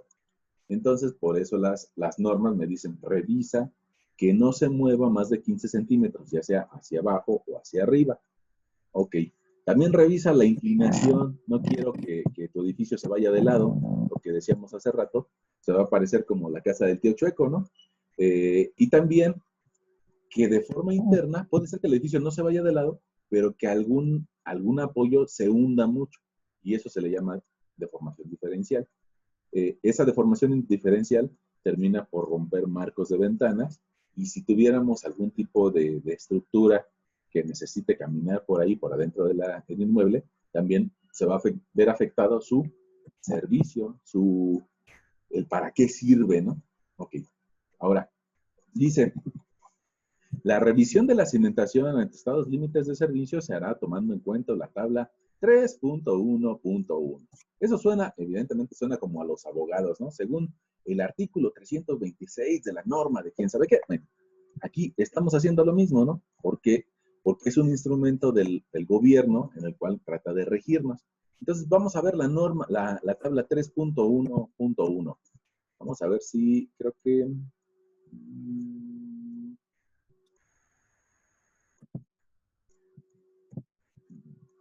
[SPEAKER 1] Entonces, por eso las normas me dicen, revisa que no se mueva más de 15 centímetros, ya sea hacia abajo o hacia arriba. Ok. También revisa la inclinación. No quiero que tu edificio se vaya de lado, porque decíamos hace rato, se va a parecer como la casa del tío Chueco, ¿no? Y también que de forma interna, puede ser que el edificio no se vaya de lado, pero que algún apoyo se hunda mucho. Y eso se le llama deformación diferencial. Esa deformación diferencial termina por romper marcos de ventanas y si tuviéramos algún tipo de estructura que necesite caminar por ahí, por adentro del inmueble, también se va a ver afectado su servicio, el para qué sirve, ¿no? Ok. Ahora, dice, la revisión de la cimentación en estados límites de servicio se hará tomando en cuenta la tabla 3.1.1. Eso suena, evidentemente suena como a los abogados, ¿no? Según el artículo 326 de la norma de quién sabe qué. Bueno, aquí estamos haciendo lo mismo, ¿no? Porque es un instrumento del gobierno en el cual trata de regirnos. Entonces vamos a ver la norma, la tabla 3.1.1. Vamos a ver si creo que...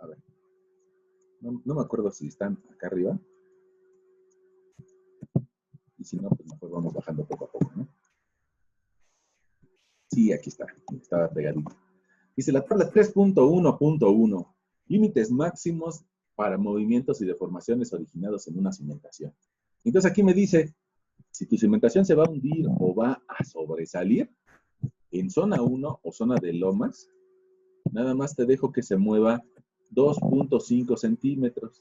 [SPEAKER 1] a ver, no me acuerdo si están acá arriba. si no, pues mejor vamos bajando poco a poco, ¿no? Sí, aquí está, estaba pegadito. Dice la tabla 3.1.1, límites máximos para movimientos y deformaciones originados en una cimentación. Entonces aquí me dice, si tu cimentación se va a hundir o va a sobresalir, en zona 1 o zona de lomas, nada más te dejo que se mueva 2.5 centímetros.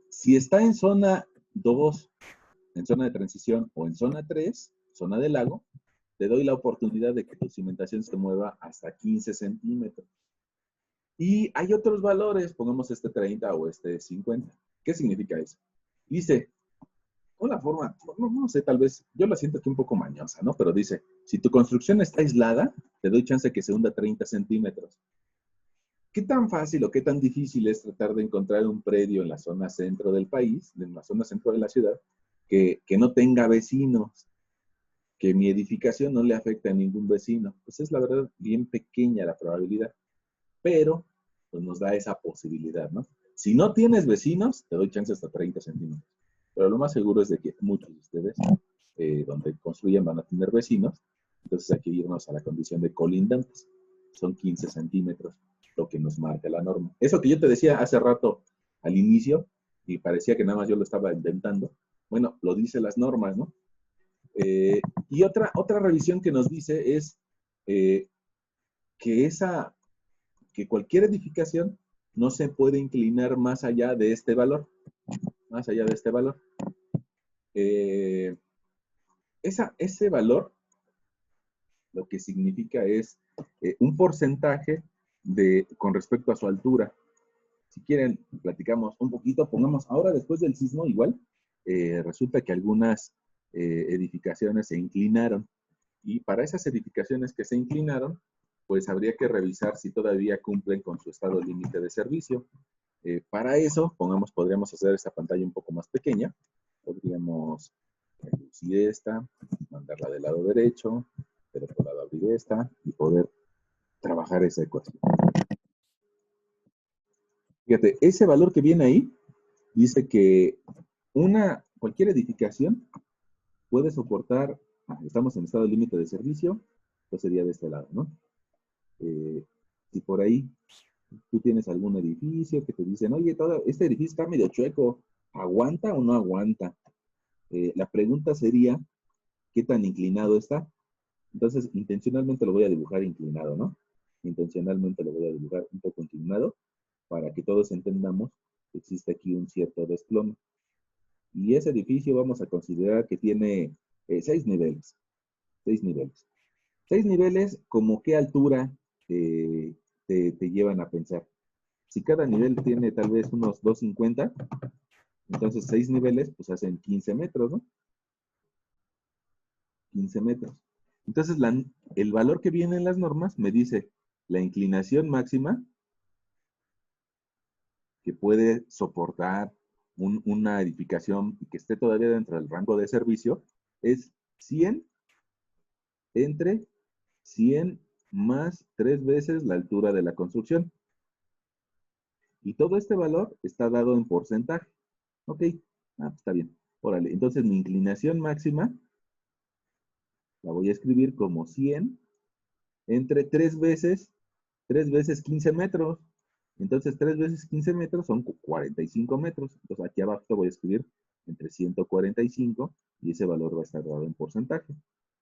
[SPEAKER 1] Si está en zona 2, en zona de transición o en zona 3, zona de lago, te doy la oportunidad de que tu cimentación se mueva hasta 15 centímetros. Y hay otros valores, pongamos este 30 o este 50. ¿Qué significa eso? Dice, una forma, no sé, tal vez, yo la siento aquí un poco mañosa, ¿no? Pero dice, si tu construcción está aislada, te doy chance de que se hunda 30 centímetros. ¿Qué tan fácil o qué tan difícil es tratar de encontrar un predio en la zona centro del país, en la zona centro de la ciudad, que no tenga vecinos, que mi edificación no le afecte a ningún vecino? Pues es la verdad bien pequeña la probabilidad, pero pues nos da esa posibilidad, ¿no? Si no tienes vecinos, te doy chance hasta 30 centímetros. Pero lo más seguro es de que muchos de ustedes, donde construyen, van a tener vecinos. Entonces hay que irnos a la condición de colindantes. Son 15 centímetros lo que nos marca la norma. Eso que yo te decía hace rato al inicio, y parecía que nada más yo lo estaba inventando, bueno, lo dice las normas, ¿no? Y otra revisión que nos dice es que cualquier edificación no se puede inclinar más allá de este valor. Más allá de este valor. Ese valor lo que significa es un porcentaje con respecto a su altura. Si quieren, platicamos un poquito, pongamos, ahora después del sismo igual, resulta que algunas edificaciones se inclinaron, y para esas edificaciones que se inclinaron, pues habría que revisar si todavía cumplen con su estado límite de servicio. Para eso, podríamos hacer esta pantalla un poco más pequeña. Podríamos reducir esta, mandarla del lado derecho, del otro lado abrir esta y poder trabajar esa ecuación. Fíjate, ese valor que viene ahí dice que cualquier edificación puede soportar, estamos en estado límite de servicio, pues sería de este lado, ¿no? Si por ahí tú tienes algún edificio que te dicen, oye, este edificio está medio chueco, ¿aguanta o no aguanta? La pregunta sería, ¿qué tan inclinado está? Entonces, intencionalmente lo voy a dibujar inclinado, ¿no? Intencionalmente lo voy a dibujar un poco inclinado para que todos entendamos que existe aquí un cierto desplome. Y ese edificio vamos a considerar que tiene 6 niveles. 6 niveles. 6 niveles, ¿como qué altura te llevan a pensar? Si cada nivel tiene tal vez unos 250, entonces 6 niveles, pues hacen 15 metros, ¿no? 15 metros. Entonces, el valor que viene en las normas me dice la inclinación máxima que puede soportar una edificación y que esté todavía dentro del rango de servicio es 100 entre 100 más 3 veces la altura de la construcción. Y todo este valor está dado en porcentaje. Ok, pues está bien. Órale, entonces mi inclinación máxima la voy a escribir como 100 entre 3 veces 15 metros. Entonces 3 veces 15 metros son 45 metros. Entonces aquí abajo te voy a escribir entre 145 y ese valor va a estar dado en porcentaje.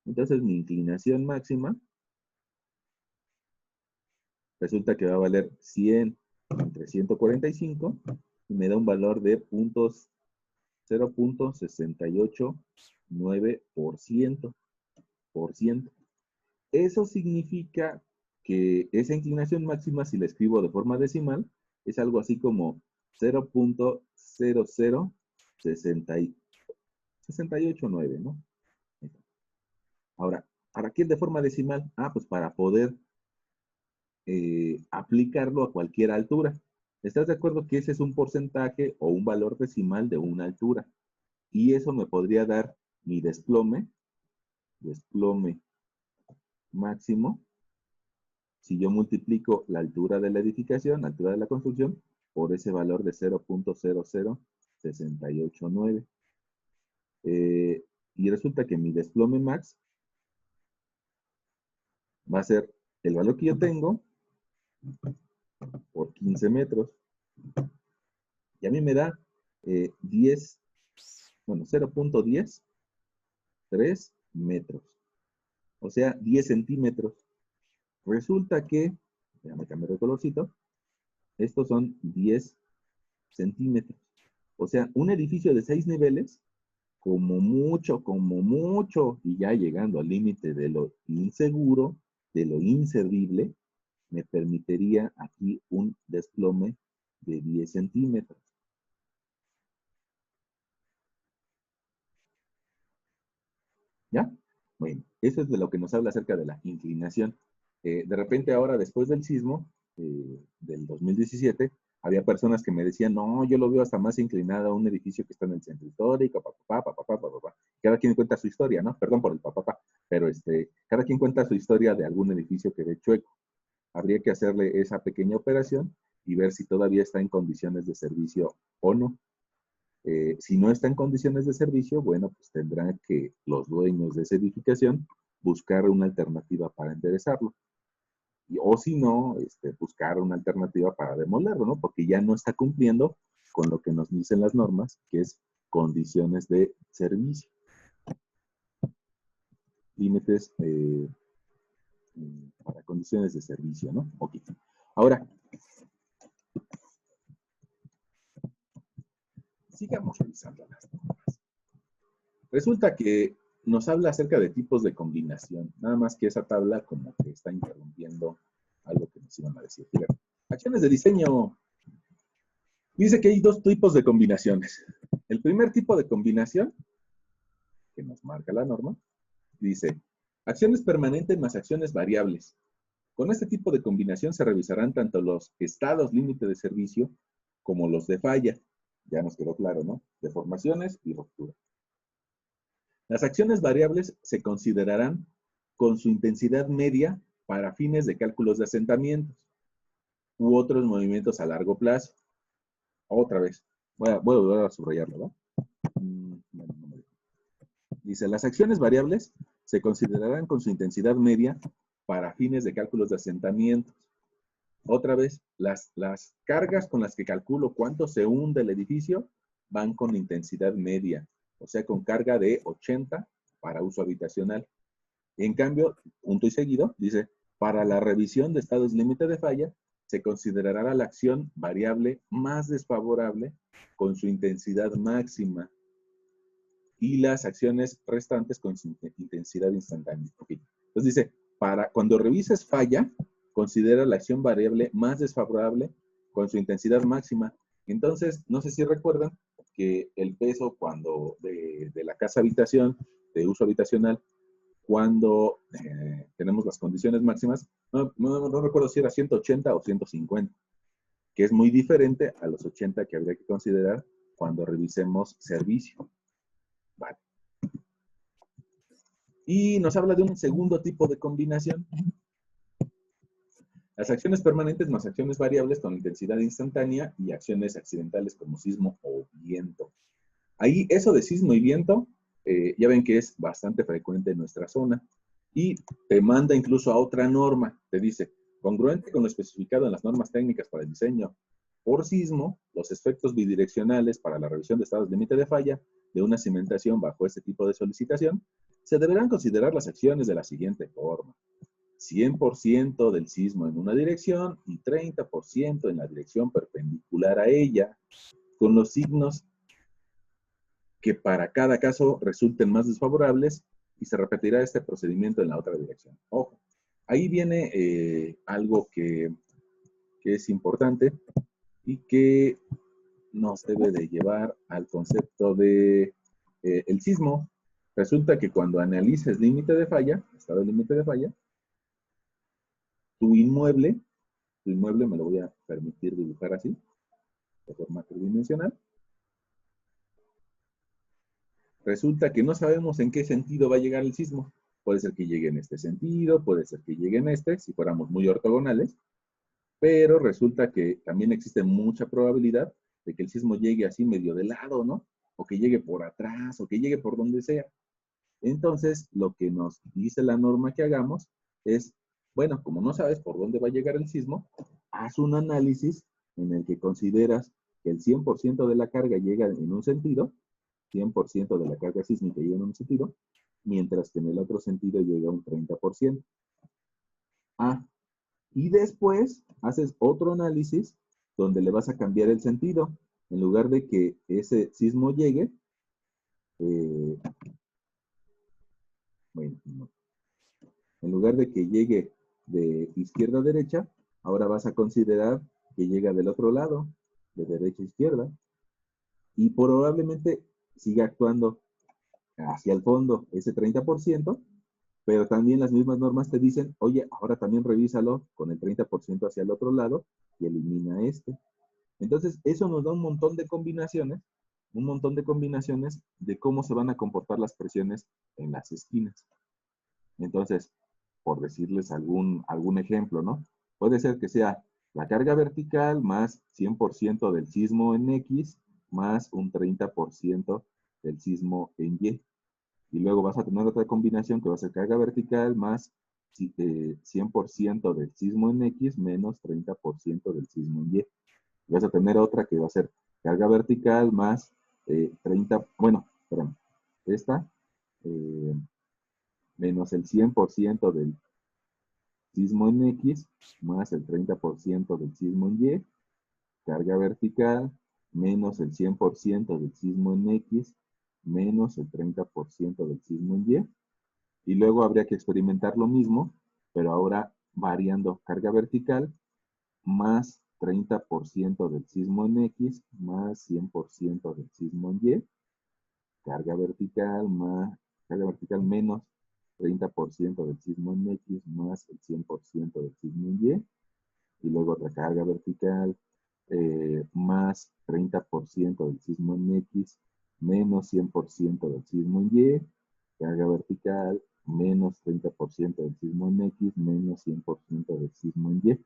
[SPEAKER 1] Entonces mi inclinación máxima resulta que va a valer 100 entre 145 y me da un valor de 0.689%. Eso significa que esa inclinación máxima, si la escribo de forma decimal, es algo así como 0.00689, ¿no? Ahora, ¿para qué es de forma decimal? Pues para poder aplicarlo a cualquier altura. ¿Estás de acuerdo que ese es un porcentaje o un valor decimal de una altura? Y eso me podría dar mi desplome máximo, si yo multiplico la altura de la edificación, la altura de la construcción, por ese valor de 0.00689. 68.9. Y resulta que mi desplome max va a ser el valor que yo tengo por 15 metros. Y a mí me da 0.103 metros. O sea, 10 centímetros. Resulta que, déjame cambiar de colorcito, estos son 10 centímetros. O sea, un edificio de 6 niveles, como mucho, y ya llegando al límite de lo inseguro, de lo inservible, me permitiría aquí un desplome de 10 centímetros. ¿Ya? Bueno, eso es de lo que nos habla acerca de la inclinación. De repente ahora, después del sismo del 2017, había personas que me decían, no, yo lo veo hasta más inclinado a un edificio que está en el centro histórico, papá. Cada quien cuenta su historia, ¿no? Perdón por el papá, pero cada quien cuenta su historia de algún edificio que ve chueco. Habría que hacerle esa pequeña operación y ver si todavía está en condiciones de servicio o no. Si no está en condiciones de servicio, bueno, pues tendrán que los dueños de esa edificación buscar una alternativa para enderezarlo. O si no, buscar una alternativa para demolerlo, ¿no? Porque ya no está cumpliendo con lo que nos dicen las normas, que es condiciones de servicio. Límites para condiciones de servicio, ¿no? Ok. Ahora, sigamos revisando las normas. Resulta que nos habla acerca de tipos de combinación. Nada más que esa tabla como que está interrumpiendo algo que nos iban a decir. Fíjate. Acciones de diseño. Dice que hay dos tipos de combinaciones. El primer tipo de combinación, que nos marca la norma, dice, acciones permanentes más acciones variables. Con este tipo de combinación se revisarán tanto los estados límite de servicio como los de falla. Ya nos quedó claro, ¿no? Deformaciones y ruptura. Las acciones variables se considerarán con su intensidad media para fines de cálculos de asentamientos u otros movimientos a largo plazo. Otra vez, voy a volver a subrayarlo, ¿no? Dice, las acciones variables se considerarán con su intensidad media para fines de cálculos de asentamientos. Otra vez, las cargas con las que calculo cuánto se hunde el edificio van con intensidad media, o sea, con carga de 80 para uso habitacional. En cambio, punto y seguido, dice, para la revisión de estados límite de falla, se considerará la acción variable más desfavorable con su intensidad máxima y las acciones restantes con su intensidad instantánea. Okay. Entonces dice, cuando revises falla, considera la acción variable más desfavorable con su intensidad máxima. Entonces, no sé si recuerdan que el peso de la casa habitación, de uso habitacional, cuando tenemos las condiciones máximas, no recuerdo si era 180 o 150, que es muy diferente a los 80 que habría que considerar cuando revisemos servicio. Vale. Y nos habla de un segundo tipo de combinación. Las acciones permanentes más acciones variables con intensidad instantánea y acciones accidentales como sismo o viento. Ahí, eso de sismo y viento, ya ven que es bastante frecuente en nuestra zona. Y te manda incluso a otra norma. Te dice, congruente con lo especificado en las normas técnicas para el diseño por sismo, los efectos bidireccionales para la revisión de estados límite de falla de una cimentación bajo este tipo de solicitación, se deberán considerar las acciones de la siguiente forma. 100% del sismo en una dirección y 30% en la dirección perpendicular a ella, con los signos que para cada caso resulten más desfavorables y se repetirá este procedimiento en la otra dirección. Ojo, ahí viene algo que es importante y que nos debe de llevar al concepto de el sismo. Resulta que cuando analices límite de falla, estado de límite de falla, tu inmueble me lo voy a permitir dibujar así, de forma tridimensional. Resulta que no sabemos en qué sentido va a llegar el sismo. Puede ser que llegue en este sentido, puede ser que llegue en este, si fuéramos muy ortogonales, pero resulta que también existe mucha probabilidad de que el sismo llegue así medio de lado, ¿no? O que llegue por atrás, o que llegue por donde sea. Entonces, lo que nos dice la norma que hagamos es, bueno, como no sabes por dónde va a llegar el sismo, haz un análisis en el que consideras que el 100% de la carga llega en un sentido, 100% de la carga sísmica llega en un sentido, mientras que en el otro sentido llega un 30%. Ah, y después haces otro análisis donde le vas a cambiar el sentido. En lugar de que ese sismo llegue, bueno, no. En lugar de que llegue de izquierda a derecha, ahora vas a considerar que llega del otro lado, de derecha a izquierda, y probablemente siga actuando hacia el fondo ese 30%, pero también las mismas normas te dicen, oye, ahora también revísalo con el 30% hacia el otro lado y elimina este. Entonces, eso nos da un montón de combinaciones de cómo se van a comportar las presiones en las esquinas. Entonces, por decirles algún ejemplo, ¿no? Puede ser que sea la carga vertical más 100% del sismo en X más un 30% del sismo en Y. Y luego vas a tener otra combinación que va a ser carga vertical más 100% del sismo en X menos 30% del sismo en Y. Y vas a tener otra que va a ser carga vertical más 30, bueno, perdón, esta, menos el 100% del sismo en X más el 30% del sismo en Y, carga vertical menos el 100% del sismo en X menos el 30% del sismo en Y. Y luego habría que experimentar lo mismo, pero ahora variando carga vertical más 30% del sismo en X más 100% del sismo en Y, carga vertical menos 30% del sismo en X más el 100% del sismo en Y, y luego otra carga vertical más 30% del sismo en X menos 100% del sismo en Y, carga vertical menos 30% del sismo en X menos 100% del sismo en Y.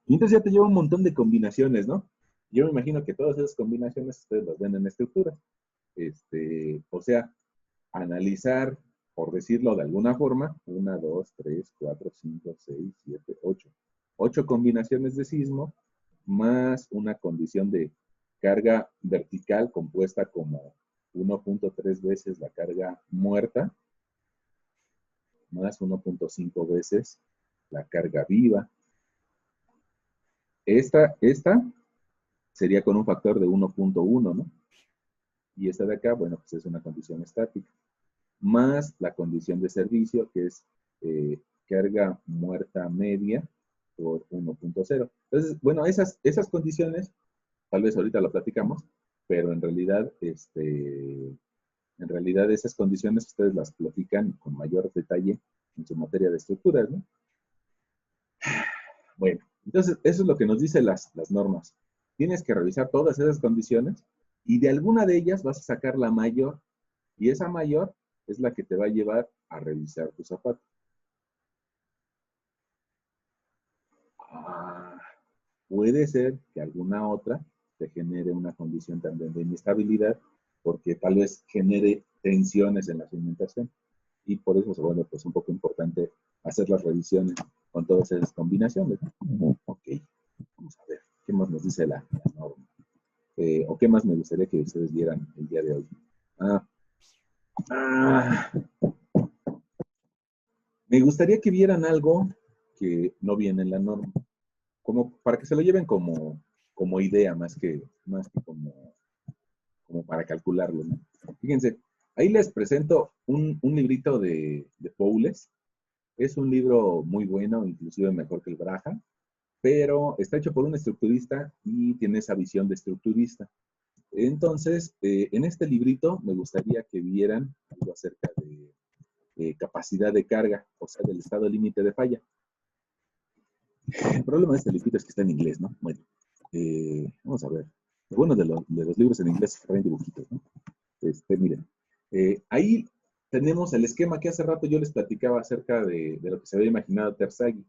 [SPEAKER 1] Y entonces ya te lleva un montón de combinaciones, ¿no? Yo me imagino que todas esas combinaciones ustedes las ven en estructuras. O sea, analizar, por decirlo de alguna forma, 1, 2, 3, 4, 5, 6, 7, 8. 8 combinaciones de sismo, más una condición de carga vertical compuesta como 1.3 veces la carga muerta, más 1.5 veces la carga viva. Esta sería con un factor de 1.1, ¿no? Y esta de acá, bueno, pues es una condición estática. Más la condición de servicio, que es carga muerta media por 1.0. Entonces, bueno, esas condiciones, tal vez ahorita lo platicamos, pero en realidad esas condiciones ustedes las platican con mayor detalle en su materia de estructuras, ¿no? Bueno, entonces eso es lo que nos dicen las normas. Tienes que revisar todas esas condiciones y de alguna de ellas vas a sacar la mayor, y esa mayor es la que te va a llevar a revisar tu zapato. Puede ser que alguna otra te genere una condición también de inestabilidad, porque tal vez genere tensiones en la cimentación. Y por eso se vuelve pues un poco importante hacer las revisiones con todas esas combinaciones, ¿no? Ok, vamos a ver, ¿qué más nos dice la norma? ¿O qué más me gustaría que ustedes vieran el día de hoy? Me gustaría que vieran algo que no viene en la norma, como para que se lo lleven como idea, más que como para calcularlo, ¿no? Fíjense, ahí les presento un librito de Fowles. Es un libro muy bueno, inclusive mejor que el Braha, pero está hecho por un estructurista y tiene esa visión de estructurista. Entonces, en este librito me gustaría que vieran algo acerca de capacidad de carga, o sea, del estado límite de falla. El problema de este librito es que está en inglés, ¿no? Bueno, vamos a ver. Lo bueno de los libros en inglés es que traen dibujitos, ¿no? Miren, ahí tenemos el esquema que hace rato yo les platicaba acerca de lo que se había imaginado Terzaghi.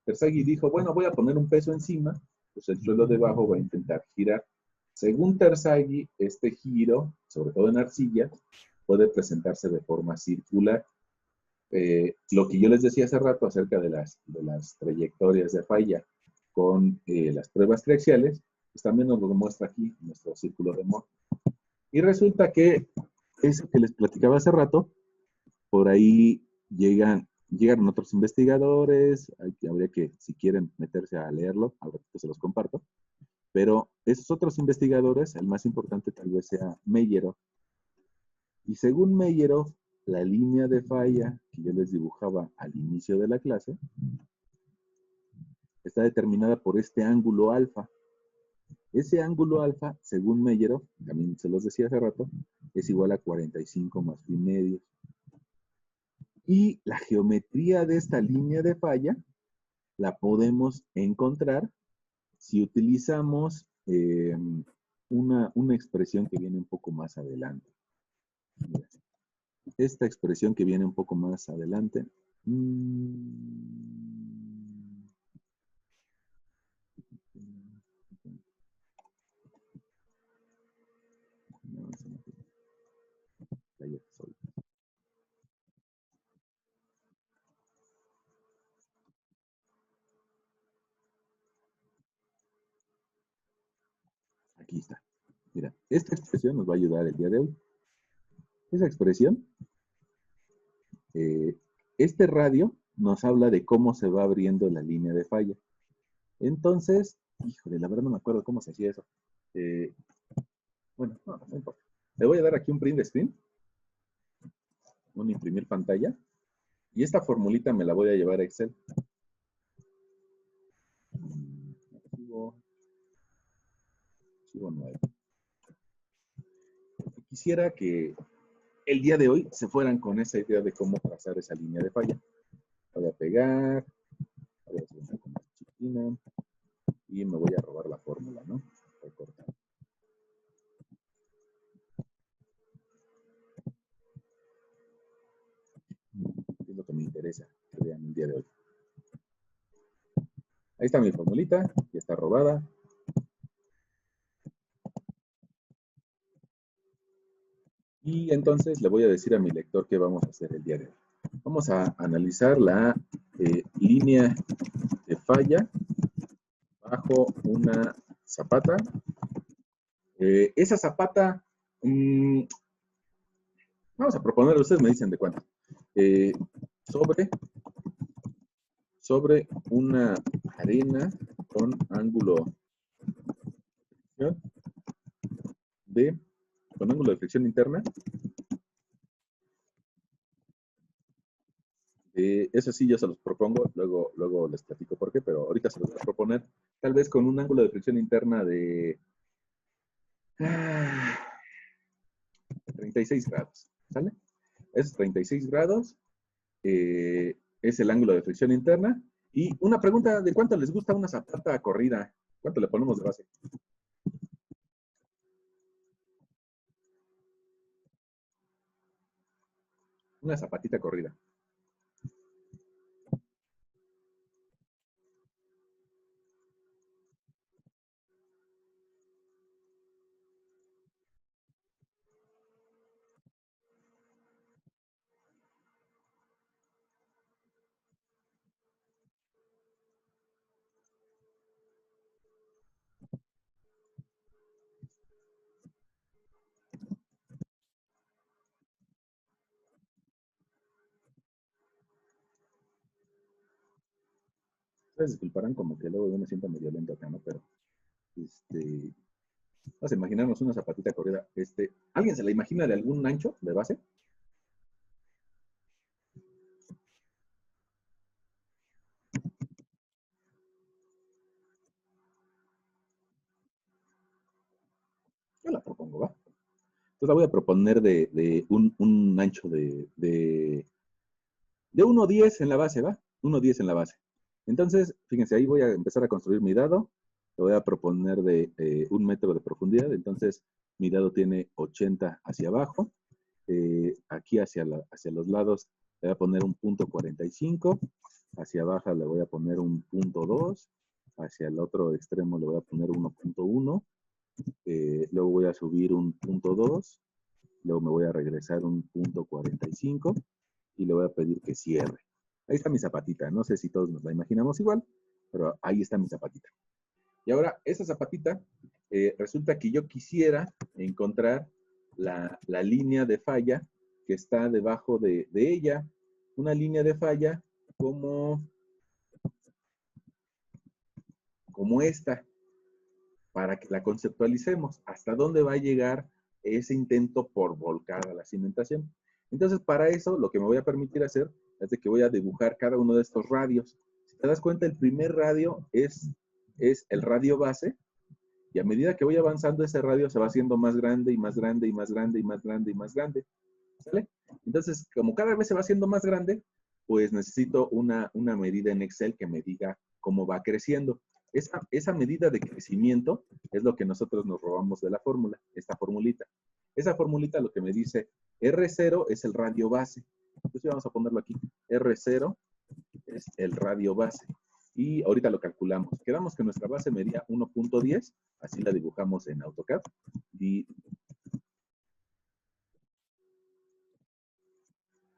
[SPEAKER 1] Terzaghi dijo, bueno, voy a poner un peso encima pues el suelo debajo va a intentar girar. Según Terzaghi, este giro, sobre todo en arcilla, puede presentarse de forma circular. Lo que yo les decía hace rato acerca de las trayectorias de falla con las pruebas triaxiales, pues también nos lo muestra aquí nuestro círculo de Mohr. Y resulta que eso que les platicaba hace rato, por ahí llegaron otros investigadores, habría que, si quieren meterse a leerlo, al ratito se los comparto, pero esos otros investigadores, el más importante tal vez sea Meyerhoff, y según Meyerhoff, la línea de falla que yo les dibujaba al inicio de la clase está determinada por este ángulo alfa. Ese ángulo alfa, según Meyerhoff, también se los decía hace rato, es igual a 45 más pi medios. Y la geometría de esta línea de falla la podemos encontrar si utilizamos una expresión que viene un poco más adelante. Mira, esta expresión que viene un poco más adelante. Aquí está. Mira, esta expresión nos va a ayudar el día de hoy. Esa expresión, este radio nos habla de cómo se va abriendo la línea de falla. Entonces, híjole, la verdad no me acuerdo cómo se hacía eso. Bueno, no importa. Le voy a dar aquí un print screen, un imprimir pantalla, y esta formulita me la voy a llevar a Excel. Archivo 9. Quisiera que el día de hoy se fueran con esa idea de cómo trazar esa línea de falla. Voy a pegar, voy a hacer un poco más chiquina, y me voy a robar la fórmula, ¿no? Recortar. ¿Qué es lo que me interesa que vean el día de hoy? Ahí está mi formulita, ya está robada. Y entonces le voy a decir a mi lector qué vamos a hacer el día de hoy. Vamos a analizar la línea de falla bajo una zapata. Esa zapata, vamos a proponer, ustedes me dicen de cuánto. Sobre una arena con ángulo de fricción interna. Eso sí, yo se los propongo, luego les platico por qué, pero ahorita se los voy a proponer, tal vez con un ángulo de fricción interna de 36 grados, ¿sale? Esos 36 grados es el ángulo de fricción interna. Y una pregunta, ¿de cuánto les gusta una zapata corrida? ¿Cuánto le ponemos de base? Una zapatita corrida. Ustedes disculparán como que luego yo me siento medio lento acá, ¿no? Pero, vamos a imaginarnos una zapatita corrida. ¿Alguien se la imagina de algún ancho de base? Yo la propongo, ¿va? Entonces la voy a proponer de un ancho de 1.10 en la base, ¿va? 1.10 en la base. Entonces, fíjense, ahí voy a empezar a construir mi dado. Lo voy a proponer de 1 metro de profundidad. Entonces, mi dado tiene 80 hacia abajo. Aquí hacia los lados le voy a poner un punto 45. Hacia abajo le voy a poner un punto 2. hacia el otro extremo le voy a poner 1.1, luego voy a subir un 0.2, luego me voy a regresar un 0.45 y le voy a pedir que cierre. Ahí está mi zapatita, no sé si todos nos la imaginamos igual, pero ahí está mi zapatita. Y ahora, esa zapatita, resulta que yo quisiera encontrar la línea de falla que está debajo de ella. Una línea de falla como esta, para que la conceptualicemos. ¿Hasta dónde va a llegar ese intento por volcar a la cimentación? Entonces, para eso, lo que me voy a permitir hacer es de que voy a dibujar cada uno de estos radios. Si te das cuenta, el primer radio es el radio base, y a medida que voy avanzando, ese radio se va haciendo más grande y más grande y más grande y más grande y más grande. ¿Sale? Entonces, como cada vez se va haciendo más grande, pues necesito una medida en Excel que me diga cómo va creciendo. Esa medida de crecimiento es lo que nosotros nos robamos de la fórmula, esta formulita. Esa formulita lo que me dice, R0 es el radio base. Entonces vamos a ponerlo aquí. R0 es el radio base. Y ahorita lo calculamos. Quedamos que nuestra base medía 1.10, así la dibujamos en AutoCAD. Y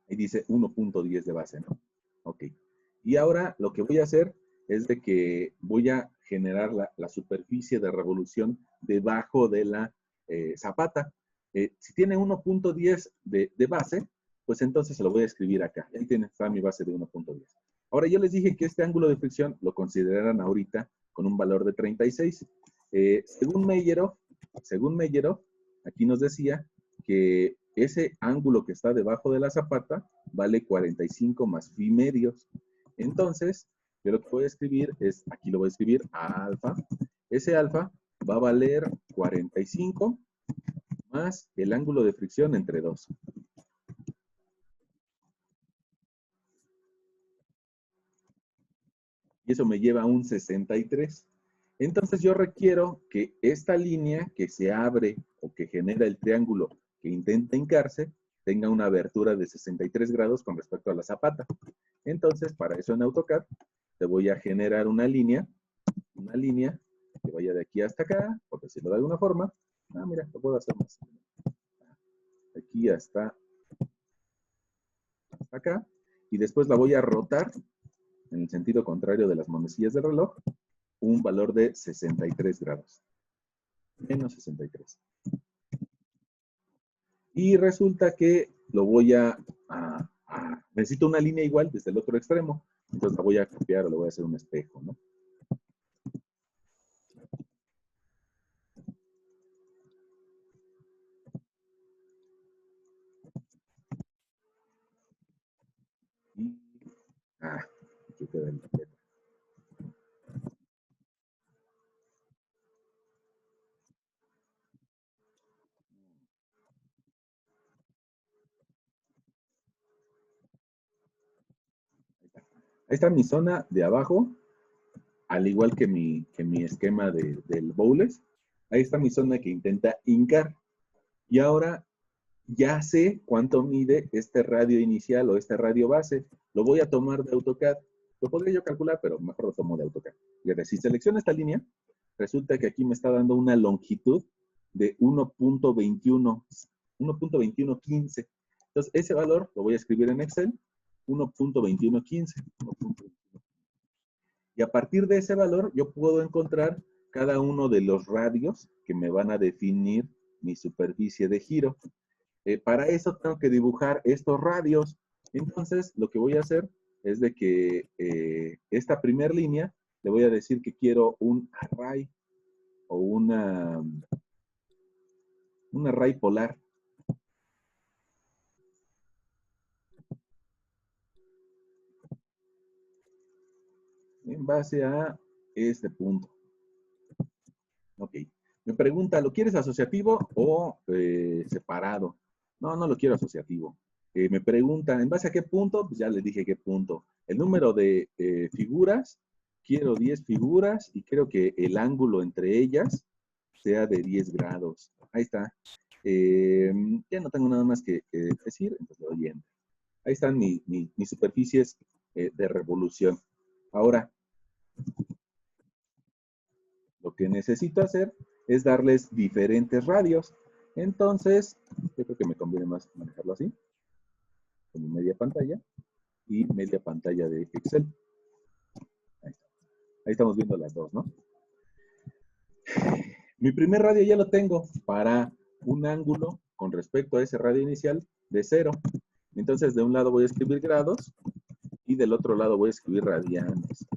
[SPEAKER 1] ahí dice 1.10 de base, ¿no? Ok. Y ahora lo que voy a hacer es de que voy a generar la superficie de revolución debajo de la zapata. Si tiene 1.10 de base, pues entonces se lo voy a escribir acá. Ahí está mi base de 1.10. Ahora, yo les dije que este ángulo de fricción lo consideraran ahorita con un valor de 36. Según Meyeroff, aquí nos decía que ese ángulo que está debajo de la zapata vale 45 más phi medios. Entonces, yo lo que voy a escribir es, aquí lo voy a escribir, alfa. Ese alfa va a valer 45 más el ángulo de fricción entre 2. Y eso me lleva a un 63. Entonces yo requiero que esta línea que se abre o que genera el triángulo que intenta hincarse tenga una abertura de 63 grados con respecto a la zapata. Entonces, para eso en AutoCAD te voy a generar una línea que vaya de aquí hasta acá, por decirlo de alguna forma. Ah, mira, lo puedo hacer más. Aquí hasta acá. Y después la voy a rotar en el sentido contrario de las manecillas del reloj, un valor de 63 grados. Menos 63. Y resulta que lo voy necesito una línea igual desde el otro extremo. Entonces la voy a copiar o le voy a hacer un espejo, ¿no? Y, aquí queda el letra. Ahí está mi zona de abajo, al igual que mi esquema del bowles. Ahí está mi zona que intenta hincar. Y ahora ya sé cuánto mide este radio inicial o este radio base. Lo voy a tomar de AutoCAD. Lo podría yo calcular, pero mejor lo tomo de AutoCAD. Y si selecciono esta línea, resulta que aquí me está dando una longitud de 1.2115. Entonces, ese valor lo voy a escribir en Excel, 1.2115. Y a partir de ese valor, yo puedo encontrar cada uno de los radios que me van a definir mi superficie de giro. Para eso tengo que dibujar estos radios. Entonces, lo que voy a hacer es de que esta primera línea, le voy a decir que quiero un array o un array polar. En base a este punto. Ok. Me pregunta, ¿lo quieres asociativo o separado? No, no lo quiero asociativo. Me pregunta, ¿en base a qué punto? Pues ya le dije qué punto. El número de figuras, quiero 10 figuras y creo que el ángulo entre ellas sea de 10 grados. Ahí está. Ya no tengo nada más que decir, entonces le doy enter. Ahí están mis superficies de revolución. Ahora, que necesito hacer es darles diferentes radios. Entonces, yo creo que me conviene más manejarlo así, como media pantalla y media pantalla de Excel. Ahí está. Ahí estamos viendo las dos, ¿no? Mi primer radio ya lo tengo para un ángulo con respecto a ese radio inicial de 0. Entonces, de un lado voy a escribir grados y del otro lado voy a escribir radianes.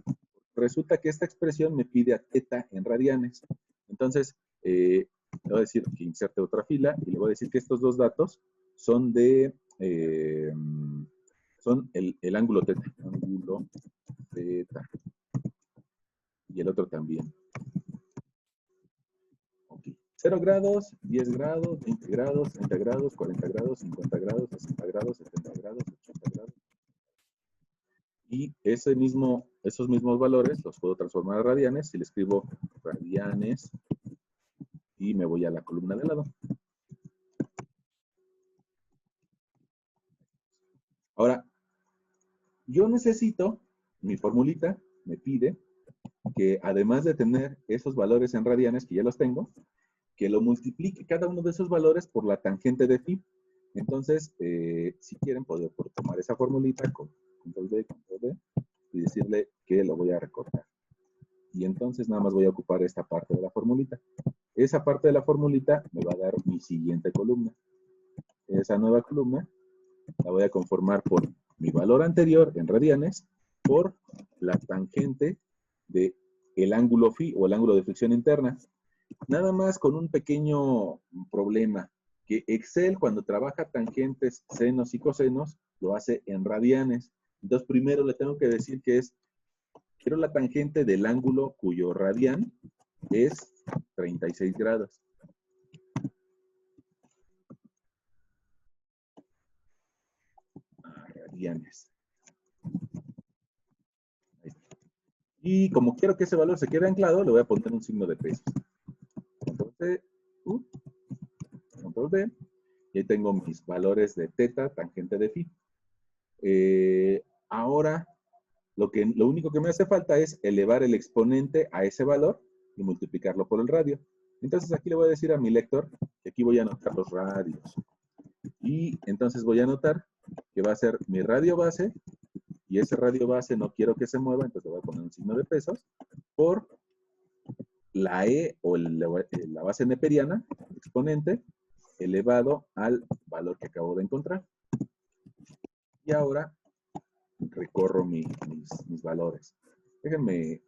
[SPEAKER 1] Resulta que esta expresión me pide a θ en radianes. Entonces, le voy a decir que inserte otra fila y le voy a decir que estos dos datos son de, son el ángulo θ. Ángulo θ. Y el otro también. Ok. 0 grados, 10 grados, 20 grados, 30 grados, 40 grados, 50 grados, 60 grados, 70 grados, 80 grados. Y esos mismos valores los puedo transformar a radianes si le escribo radianes y me voy a la columna de lado. Ahora, yo necesito, mi formulita me pide que además de tener esos valores en radianes, que ya los tengo, que lo multiplique cada uno de esos valores por la tangente de phi. Entonces, si quieren, puedo tomar esa formulita con control V, control V, y decirle que lo voy a recortar. Y entonces nada más voy a ocupar esta parte de la formulita. Esa parte de la formulita me va a dar mi siguiente columna. Esa nueva columna la voy a conformar por mi valor anterior en radianes por la tangente del ángulo phi o el ángulo de fricción interna. Nada más con un pequeño problema, que Excel cuando trabaja tangentes, senos y cosenos, lo hace en radianes. Entonces primero le tengo que decir que quiero la tangente del ángulo cuyo radian es 36 grados. Radianes. Y como quiero que ese valor se quede anclado, le voy a poner un signo de pesos. Control C, control V, y ahí tengo mis valores de θ, tangente de phi. Ahora, lo único que me hace falta es elevar el exponente a ese valor y multiplicarlo por el radio. Entonces aquí le voy a decir a mi lector que aquí voy a anotar los radios. Y entonces voy a anotar que va a ser mi radio base, y ese radio base no quiero que se mueva, entonces le voy a poner un signo de pesos, por la E o la base neperiana, exponente, elevado al valor que acabo de encontrar. Y ahora recorro mis valores. Déjenme,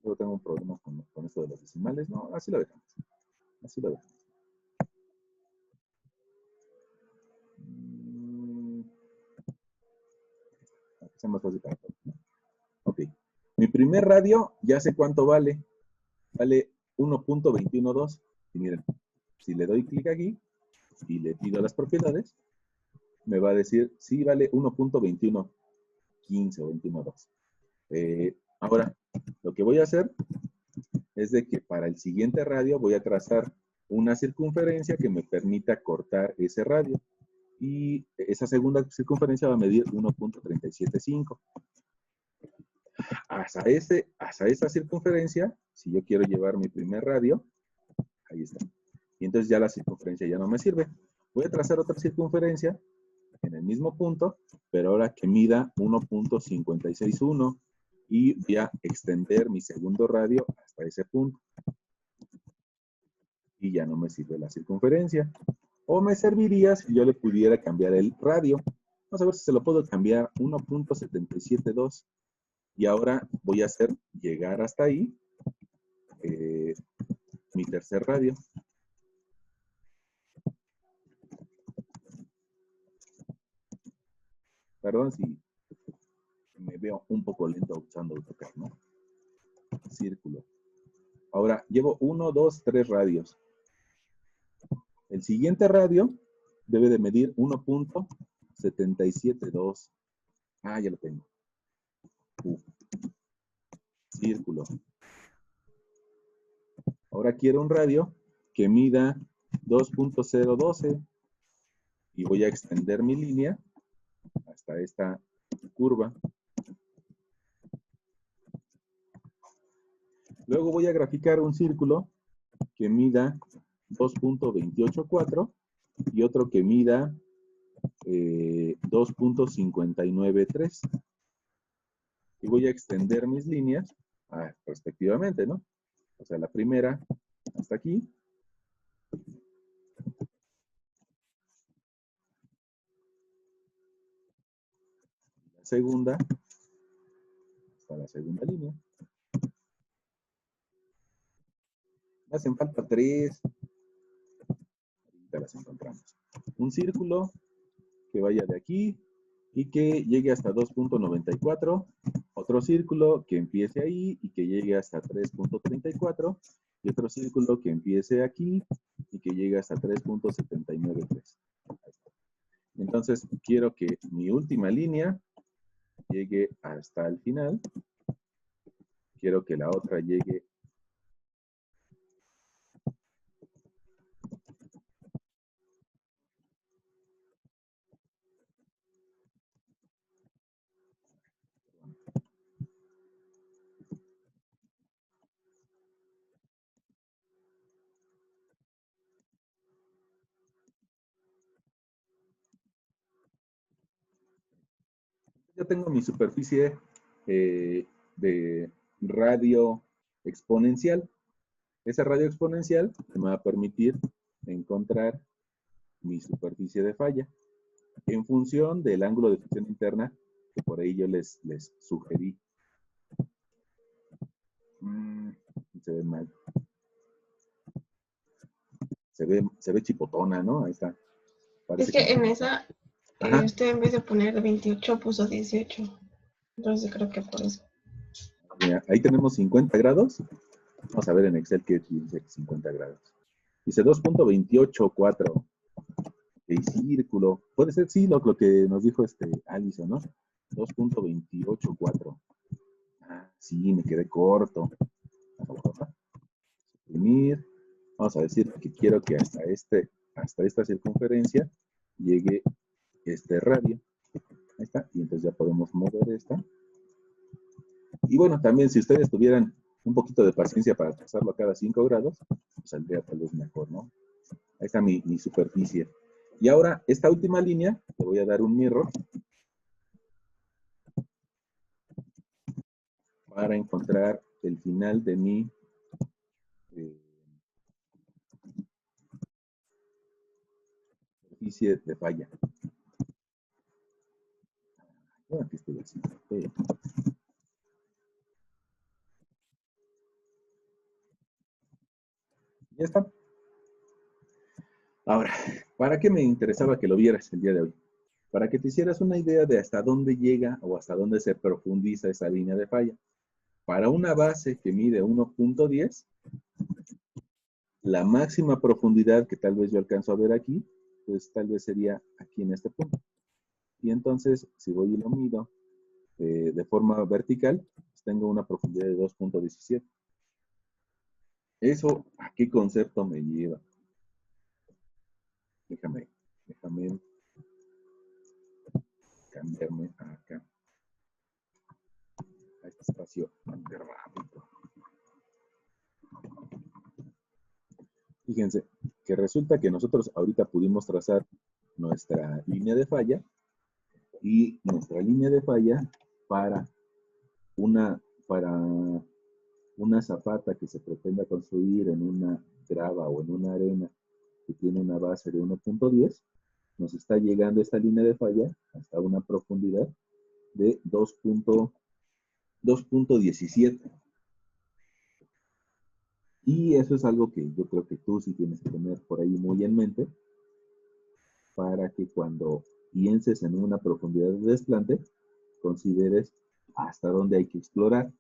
[SPEAKER 1] yo tengo un problema con esto de los decimales, no, así lo dejamos. Así lo dejamos. Para que sea más fácil para todos, ¿no? Ok. Mi primer radio, ya sé cuánto vale. Vale 1.212. Y miren, si le doy clic aquí y le pido las propiedades, me va a decir, sí, vale 1.2115 o 21.2. Ahora, lo que voy a hacer es de que para el siguiente radio voy a trazar una circunferencia que me permita cortar ese radio. Y esa segunda circunferencia va a medir 1.375. Hasta esa circunferencia, si yo quiero llevar mi primer radio, ahí está. Y entonces ya la circunferencia ya no me sirve. Voy a trazar otra circunferencia en el mismo punto, pero ahora que mida 1.561 y voy a extender mi segundo radio hasta ese punto. Y ya no me sirve la circunferencia. O me serviría si yo le pudiera cambiar el radio. Vamos a ver si se lo puedo cambiar 1.772. Y ahora voy a hacer llegar hasta ahí mi tercer radio. Perdón si me veo un poco lento usando AutoCAD, ¿no? Círculo. Ahora llevo 1, 2, 3 radios. El siguiente radio debe de medir 1.772. Ah, ya lo tengo. Círculo. Ahora quiero un radio que mida 2.012 y voy a extender mi línea hasta esta curva. Luego voy a graficar un círculo que mida 2.284 y otro que mida 2.593. Y voy a extender mis líneas respectivamente, ¿no? O sea, la primera hasta aquí. La segunda hasta la segunda línea. Me hacen falta 3. Ahorita las encontramos. Un círculo que vaya de aquí y que llegue hasta 2.94. Otro círculo que empiece ahí y que llegue hasta 3.34. Y otro círculo que empiece aquí y que llegue hasta 3.793. Entonces, quiero que mi última línea llegue hasta el final. Quiero que la otra llegue ya tengo mi superficie de radio exponencial. Esa radio exponencial me va a permitir encontrar mi superficie de falla en función del ángulo de fricción interna que por ahí yo les sugerí. Se ve mal. Se ve chipotona, ¿no? Ahí está.
[SPEAKER 2] Es que en esa,
[SPEAKER 1] Ajá.
[SPEAKER 2] usted en vez de poner 28 puso 18. Entonces creo que por eso.
[SPEAKER 1] Mira, ahí tenemos 50 grados. Vamos a ver en Excel qué dice 50 grados. Dice 2.284. El círculo. Puede ser, sí, lo que nos dijo Alison, ¿no? 2.284. Ah, sí, me quedé corto. Vamos a suprimir. Vamos a decir que quiero que hasta esta circunferencia llegue este radio. Ahí está. Y entonces ya podemos mover esta. Y bueno, también si ustedes tuvieran un poquito de paciencia para trazarlo a cada 5 grados, pues saldría tal vez mejor, ¿no? Ahí está mi superficie. Y ahora, esta última línea, le voy a dar un mirror para encontrar el final de mi superficie de falla. Bueno, aquí estoy haciendo. Ya está. Ahora, ¿para qué me interesaba que lo vieras el día de hoy? Para que te hicieras una idea de hasta dónde llega o hasta dónde se profundiza esa línea de falla. Para una base que mide 1.10, la máxima profundidad que tal vez yo alcanzo a ver aquí, pues tal vez sería aquí en este punto. Y entonces, si voy y lo mido de forma vertical, pues tengo una profundidad de 2.17. ¿Eso a qué concepto me lleva? Déjame cambiarme acá. A este espacio gráfico. Fíjense que resulta que nosotros ahorita pudimos trazar nuestra línea de falla y nuestra línea de falla para una zapata que se pretenda construir en una grava o en una arena que tiene una base de 1.10, nos está llegando esta línea de falla hasta una profundidad de 2.17. Y eso es algo que yo creo que tú sí tienes que tener por ahí muy en mente para que cuando pienses en una profundidad de desplante, consideres hasta dónde hay que explorar.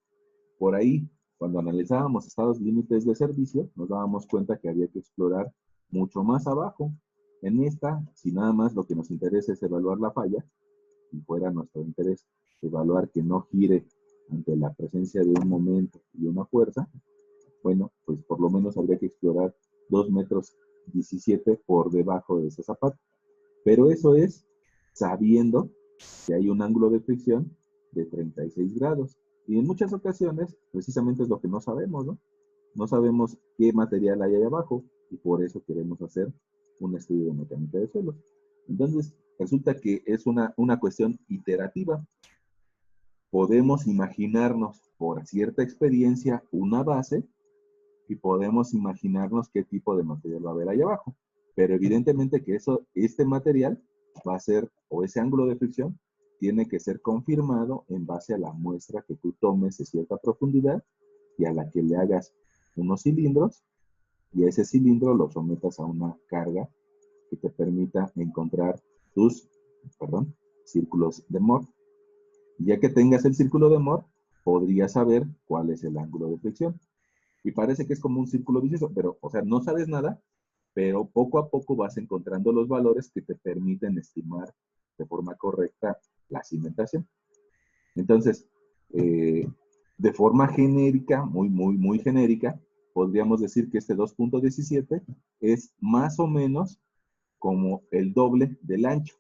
[SPEAKER 1] Por ahí, cuando analizábamos estados límites de servicio, nos dábamos cuenta que había que explorar mucho más abajo. En esta, si nada más lo que nos interesa es evaluar la falla, y fuera nuestro interés evaluar que no gire ante la presencia de un momento y una fuerza, bueno, pues por lo menos habría que explorar 2.17 metros por debajo de esa zapata. Pero eso es sabiendo que hay un ángulo de fricción de 36 grados. Y en muchas ocasiones, precisamente es lo que no sabemos, ¿no? No sabemos qué material hay ahí abajo y por eso queremos hacer un estudio de mecánica de suelos. Entonces, resulta que es una cuestión iterativa. Podemos imaginarnos por cierta experiencia una base y podemos imaginarnos qué tipo de material va a haber ahí abajo. Pero evidentemente que este material va a ser, o ese ángulo de fricción, tiene que ser confirmado en base a la muestra que tú tomes de cierta profundidad y a la que le hagas unos cilindros y a ese cilindro lo sometas a una carga que te permita encontrar tus, círculos de Mohr. Y ya que tengas el círculo de Mohr, podrías saber cuál es el ángulo de fricción. Y parece que es como un círculo vicioso, pero, o sea, no sabes nada, pero poco a poco vas encontrando los valores que te permiten estimar de forma correcta la cimentación. Entonces, de forma genérica, muy genérica, podríamos decir que este 2.17 es más o menos como el doble del ancho.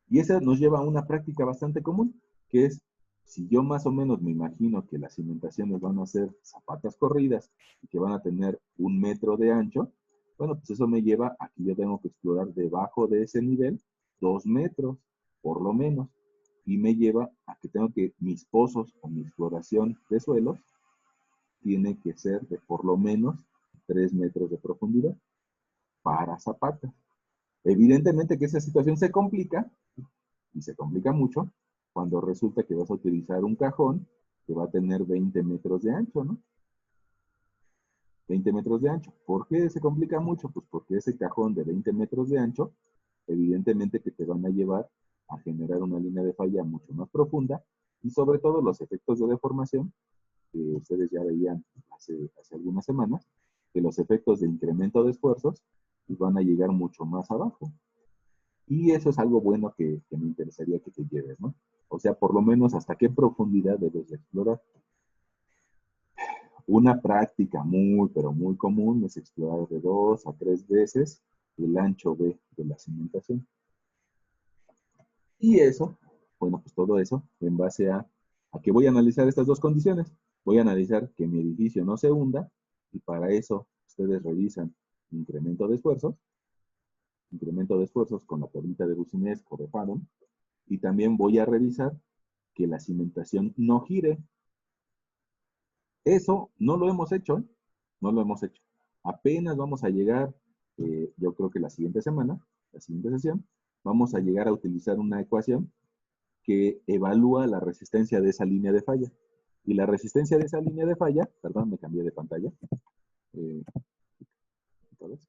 [SPEAKER 1] Y esa nos lleva a una práctica bastante común, que es, si yo más o menos me imagino que las cimentaciones van a ser zapatas corridas y que van a tener 1 metro de ancho, bueno, pues eso me lleva a que yo tengo que explorar debajo de ese nivel 2 metros, por lo menos, y me lleva a que tengo que, mis pozos o mi exploración de suelos tiene que ser de por lo menos 3 metros de profundidad para zapatas. Evidentemente que esa situación se complica, y se complica mucho, cuando resulta que vas a utilizar un cajón que va a tener 20 metros de ancho, ¿no? 20 metros de ancho. ¿Por qué se complica mucho? Pues porque ese cajón de 20 metros de ancho, evidentemente que te van a llevar a generar una línea de falla mucho más profunda y sobre todo los efectos de deformación, que ustedes ya veían hace algunas semanas, que los efectos de incremento de esfuerzos van a llegar mucho más abajo. Y eso es algo bueno que me interesaría que te lleves, ¿no? O sea, por lo menos hasta qué profundidad debes de explorar. Una práctica muy, pero muy común es explorar de 2 a 3 veces el ancho B de la cimentación. Y eso, bueno, pues todo eso en base a que voy a analizar estas dos condiciones. Voy a analizar que mi edificio no se hunda y para eso ustedes revisan incremento de esfuerzos con la tablita de Business o de Fadon. Y también voy a revisar que la cimentación no gire. Eso no lo hemos hecho, ¿eh? No lo hemos hecho. Apenas vamos a llegar, yo creo que la siguiente semana, la siguiente sesión, vamos a llegar a utilizar una ecuación que evalúa la resistencia de esa línea de falla. Y la resistencia de esa línea de falla, perdón, me cambié de pantalla. Entonces,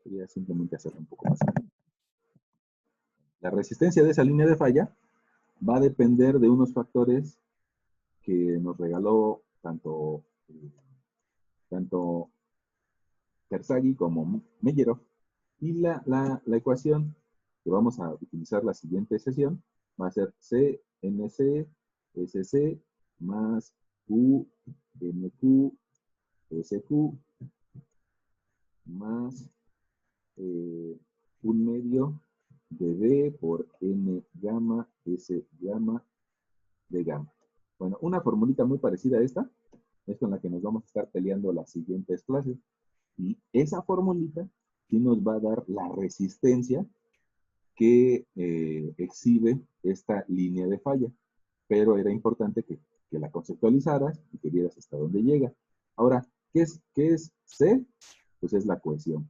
[SPEAKER 1] quería simplemente hacerlo un poco más. La resistencia de esa línea de falla va a depender de unos factores que nos regaló tanto Terzaghi como Mellerov. Y la ecuación que vamos a utilizar la siguiente sesión va a ser CNC SC más QNQ SQ más 1/2 de B por N gamma S gamma de gamma. Bueno, una formulita muy parecida a esta es con la que nos vamos a estar peleando las siguientes clases. Y esa formulita sí nos va a dar la resistencia que exhibe esta línea de falla. Pero era importante que la conceptualizaras y que vieras hasta dónde llega. Ahora, ¿qué es C? Pues es la cohesión.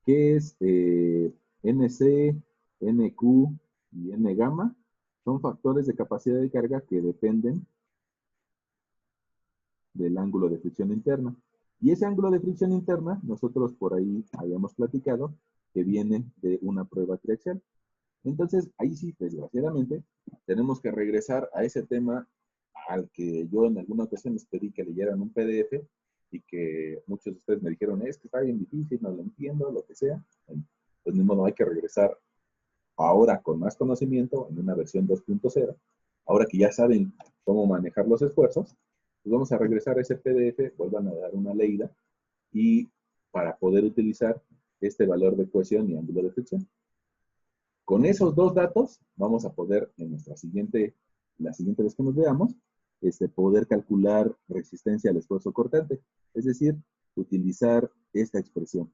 [SPEAKER 1] ¿Qué es NC, NQ y N gamma? Son factores de capacidad de carga que dependen del ángulo de fricción interna. Y ese ángulo de fricción interna, nosotros por ahí habíamos platicado que viene de una prueba triaxial. Entonces, ahí sí, desgraciadamente, tenemos que regresar a ese tema al que yo en alguna ocasión les pedí que leyeran un PDF y que muchos de ustedes me dijeron, es que está bien difícil, no lo entiendo, lo que sea. Pues ni modo, hay que regresar ahora con más conocimiento en una versión 2.0. Ahora que ya saben cómo manejar los esfuerzos, pues vamos a regresar a ese PDF, vuelvan a dar una leída y para poder utilizar este valor de cohesión y ángulo de fricción. Con esos dos datos vamos a poder en la siguiente vez que nos veamos, poder calcular resistencia al esfuerzo cortante. Es decir, utilizar esta expresión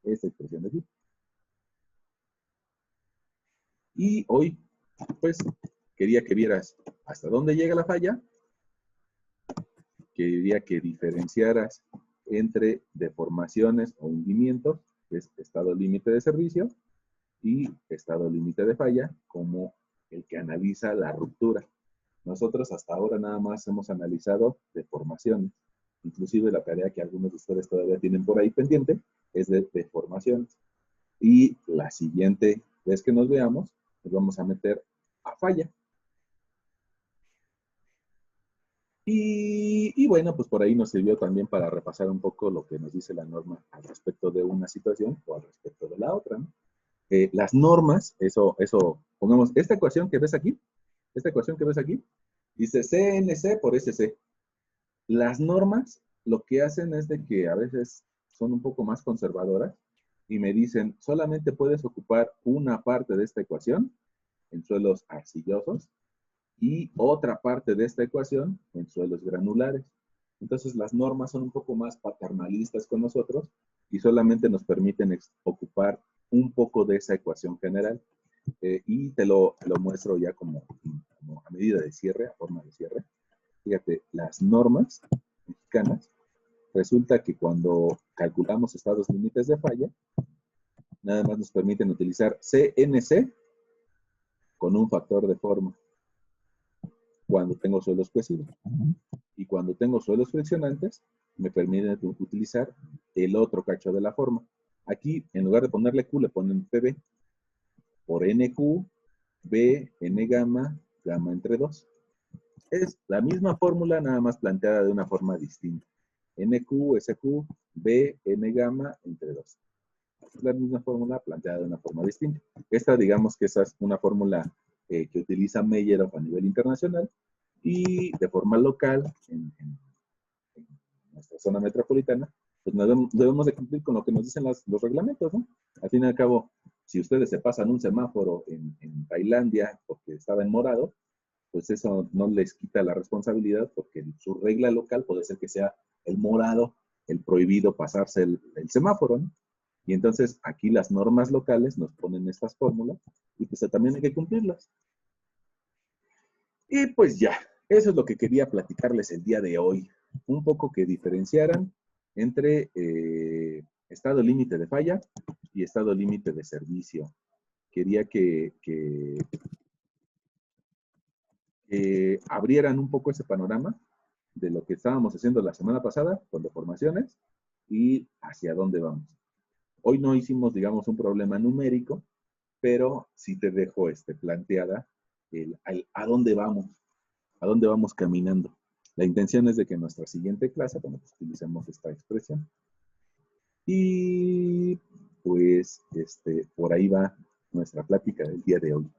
[SPEAKER 1] de aquí. Y hoy, pues, quería que vieras hasta dónde llega la falla. Quería que diferenciaras entre deformaciones o hundimientos, que es estado límite de servicio, y estado límite de falla, como el que analiza la ruptura. Nosotros hasta ahora nada más hemos analizado deformaciones. Inclusive la tarea que algunos de ustedes todavía tienen por ahí pendiente es de deformaciones. Y la siguiente vez que nos veamos, nos vamos a meter a falla. Y bueno, pues por ahí nos sirvió también para repasar un poco lo que nos dice la norma al respecto de una situación o al respecto de la otra, ¿no? Las normas, pongamos, esta ecuación que ves aquí, dice CNC por SC. Las normas lo que hacen es de que a veces son un poco más conservadoras y me dicen, solamente puedes ocupar una parte de esta ecuación en suelos arcillosos y otra parte de esta ecuación en suelos granulares. Entonces las normas son un poco más paternalistas con nosotros y solamente nos permiten ocupar un poco de esa ecuación general. Y te lo muestro ya como a medida de cierre, a forma de cierre. Fíjate, las normas mexicanas, resulta que cuando calculamos estados límites de falla, nada más nos permiten utilizar CNC con un factor de forma cuando tengo suelos cohesivos. Y cuando tengo suelos friccionantes, me permiten utilizar el otro cacho de la forma. Aquí, en lugar de ponerle Q, le ponen PB. Por NQ, B, N gamma, gamma entre 2. Es la misma fórmula, nada más planteada de una forma distinta. NQ, SQ, B, N gamma entre 2. Es la misma fórmula planteada de una forma distinta. Esta, digamos que esa es una fórmula que utiliza Meyerhoff a nivel internacional y de forma local, en nuestra zona metropolitana, pues debemos de cumplir con lo que nos dicen los reglamentos, ¿no? Al fin y al cabo, si ustedes se pasan un semáforo en Tailandia porque estaba en morado, pues eso no les quita la responsabilidad porque su regla local puede ser que sea el morado, el prohibido pasarse el semáforo, ¿no? Y entonces aquí las normas locales nos ponen estas fórmulas y pues también hay que cumplirlas. Y pues ya, eso es lo que quería platicarles el día de hoy. Un poco que diferenciaran entre estado límite de falla y estado límite de servicio. Quería que abrieran un poco ese panorama de lo que estábamos haciendo la semana pasada con deformaciones y hacia dónde vamos. Hoy no hicimos, digamos, un problema numérico, pero sí te dejo planteada a dónde vamos caminando. La intención es de que en nuestra siguiente clase, bueno, pues utilicemos esta expresión. Y pues por ahí va nuestra plática del día de hoy.